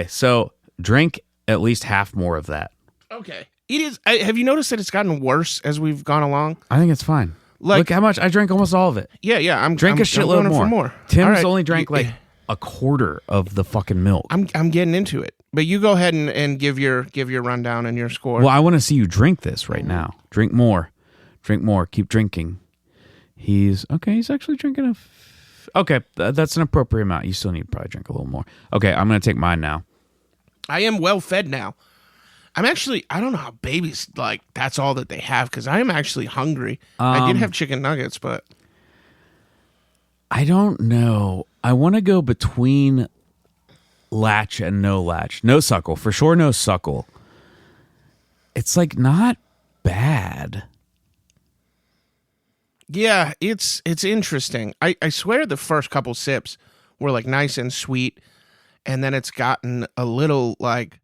So drink at least half more of that. Okay. It is. Have you noticed that it's gotten worse as we've gone along? I think it's fine. Look how much I drank, almost all of it. Yeah. I'm a shitload going more. For more. Tim's right. only drank like a quarter of the fucking milk. I'm getting into it, but you go ahead and give your rundown and your score. Well, I want to see you drink this right now. Drink more. Keep drinking. He's actually drinking okay, that's an appropriate amount. You still need to probably drink a little more. Okay, I'm going to take mine now. I am well fed now. I don't know how babies, like, that's all that they have, because I am actually hungry. I did have chicken nuggets, but I don't know. I want to go between latch and no latch. No suckle. For sure, no suckle. It's, like, not bad. Yeah, it's interesting. I swear the first couple sips were, like, nice and sweet, and then it's gotten a little, like...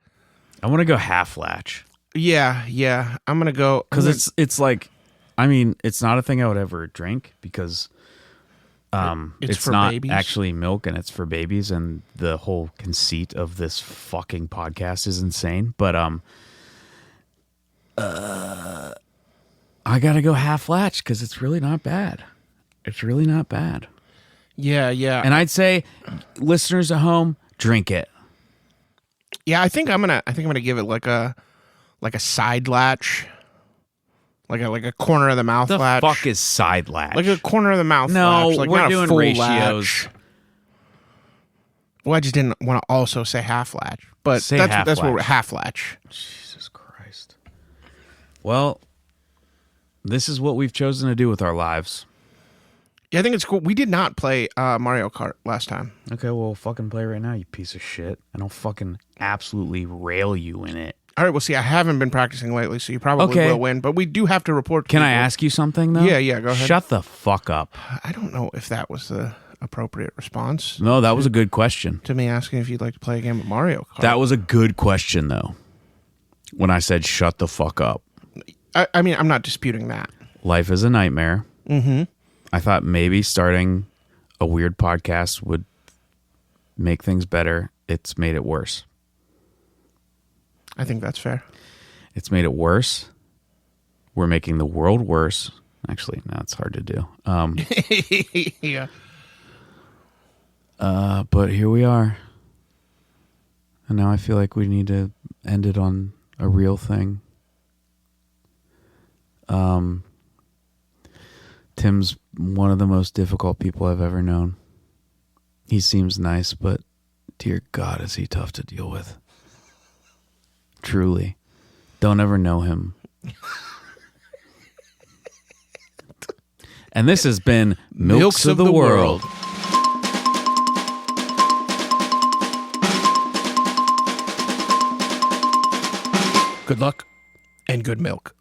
I want to go half latch. Yeah. I'm going to go... Because it's like... I mean, it's not a thing I would ever drink, because it's not babies. Actually milk, and it's for babies, and the whole conceit of this fucking podcast is insane. But I got to go half latch, because it's really not bad. Yeah. And I'd say, listeners at home, drink it. Yeah, I think I'm gonna give it like a side latch, like a corner of the mouth latch. The fuck is side latch? Like a corner of the mouth no, latch. Like we're not doing a full ratios. Latch. Well, I just didn't want to also say half latch, but say that's what we're half latch. Jesus Christ. Well, this is what we've chosen to do with our lives. Yeah, I think it's cool. We did not play Mario Kart last time. Okay, well, fucking play right now, you piece of shit. And I'll fucking absolutely rail you in it. All right, well, see, I haven't been practicing lately, so you probably will win. But we do have to report. Can I ask you something, though? Yeah, go ahead. Shut the fuck up. I don't know if that was the appropriate response. No, that was a good question. To me asking if you'd like to play a game of Mario Kart. That was a good question, though. When I said shut the fuck up. I mean, I'm not disputing that. Life is a nightmare. Mm-hmm. I thought maybe starting a weird podcast would make things better. It's made it worse. I think that's fair. It's made it worse. We're making the world worse. Actually, no, it's hard to do. Yeah. But here we are. And now I feel like we need to end it on a real thing. Tim's one of the most difficult people I've ever known. He seems nice, but dear God, is he tough to deal with. Truly. Don't ever know him. And this has been Milks of the World. Good luck and good milk.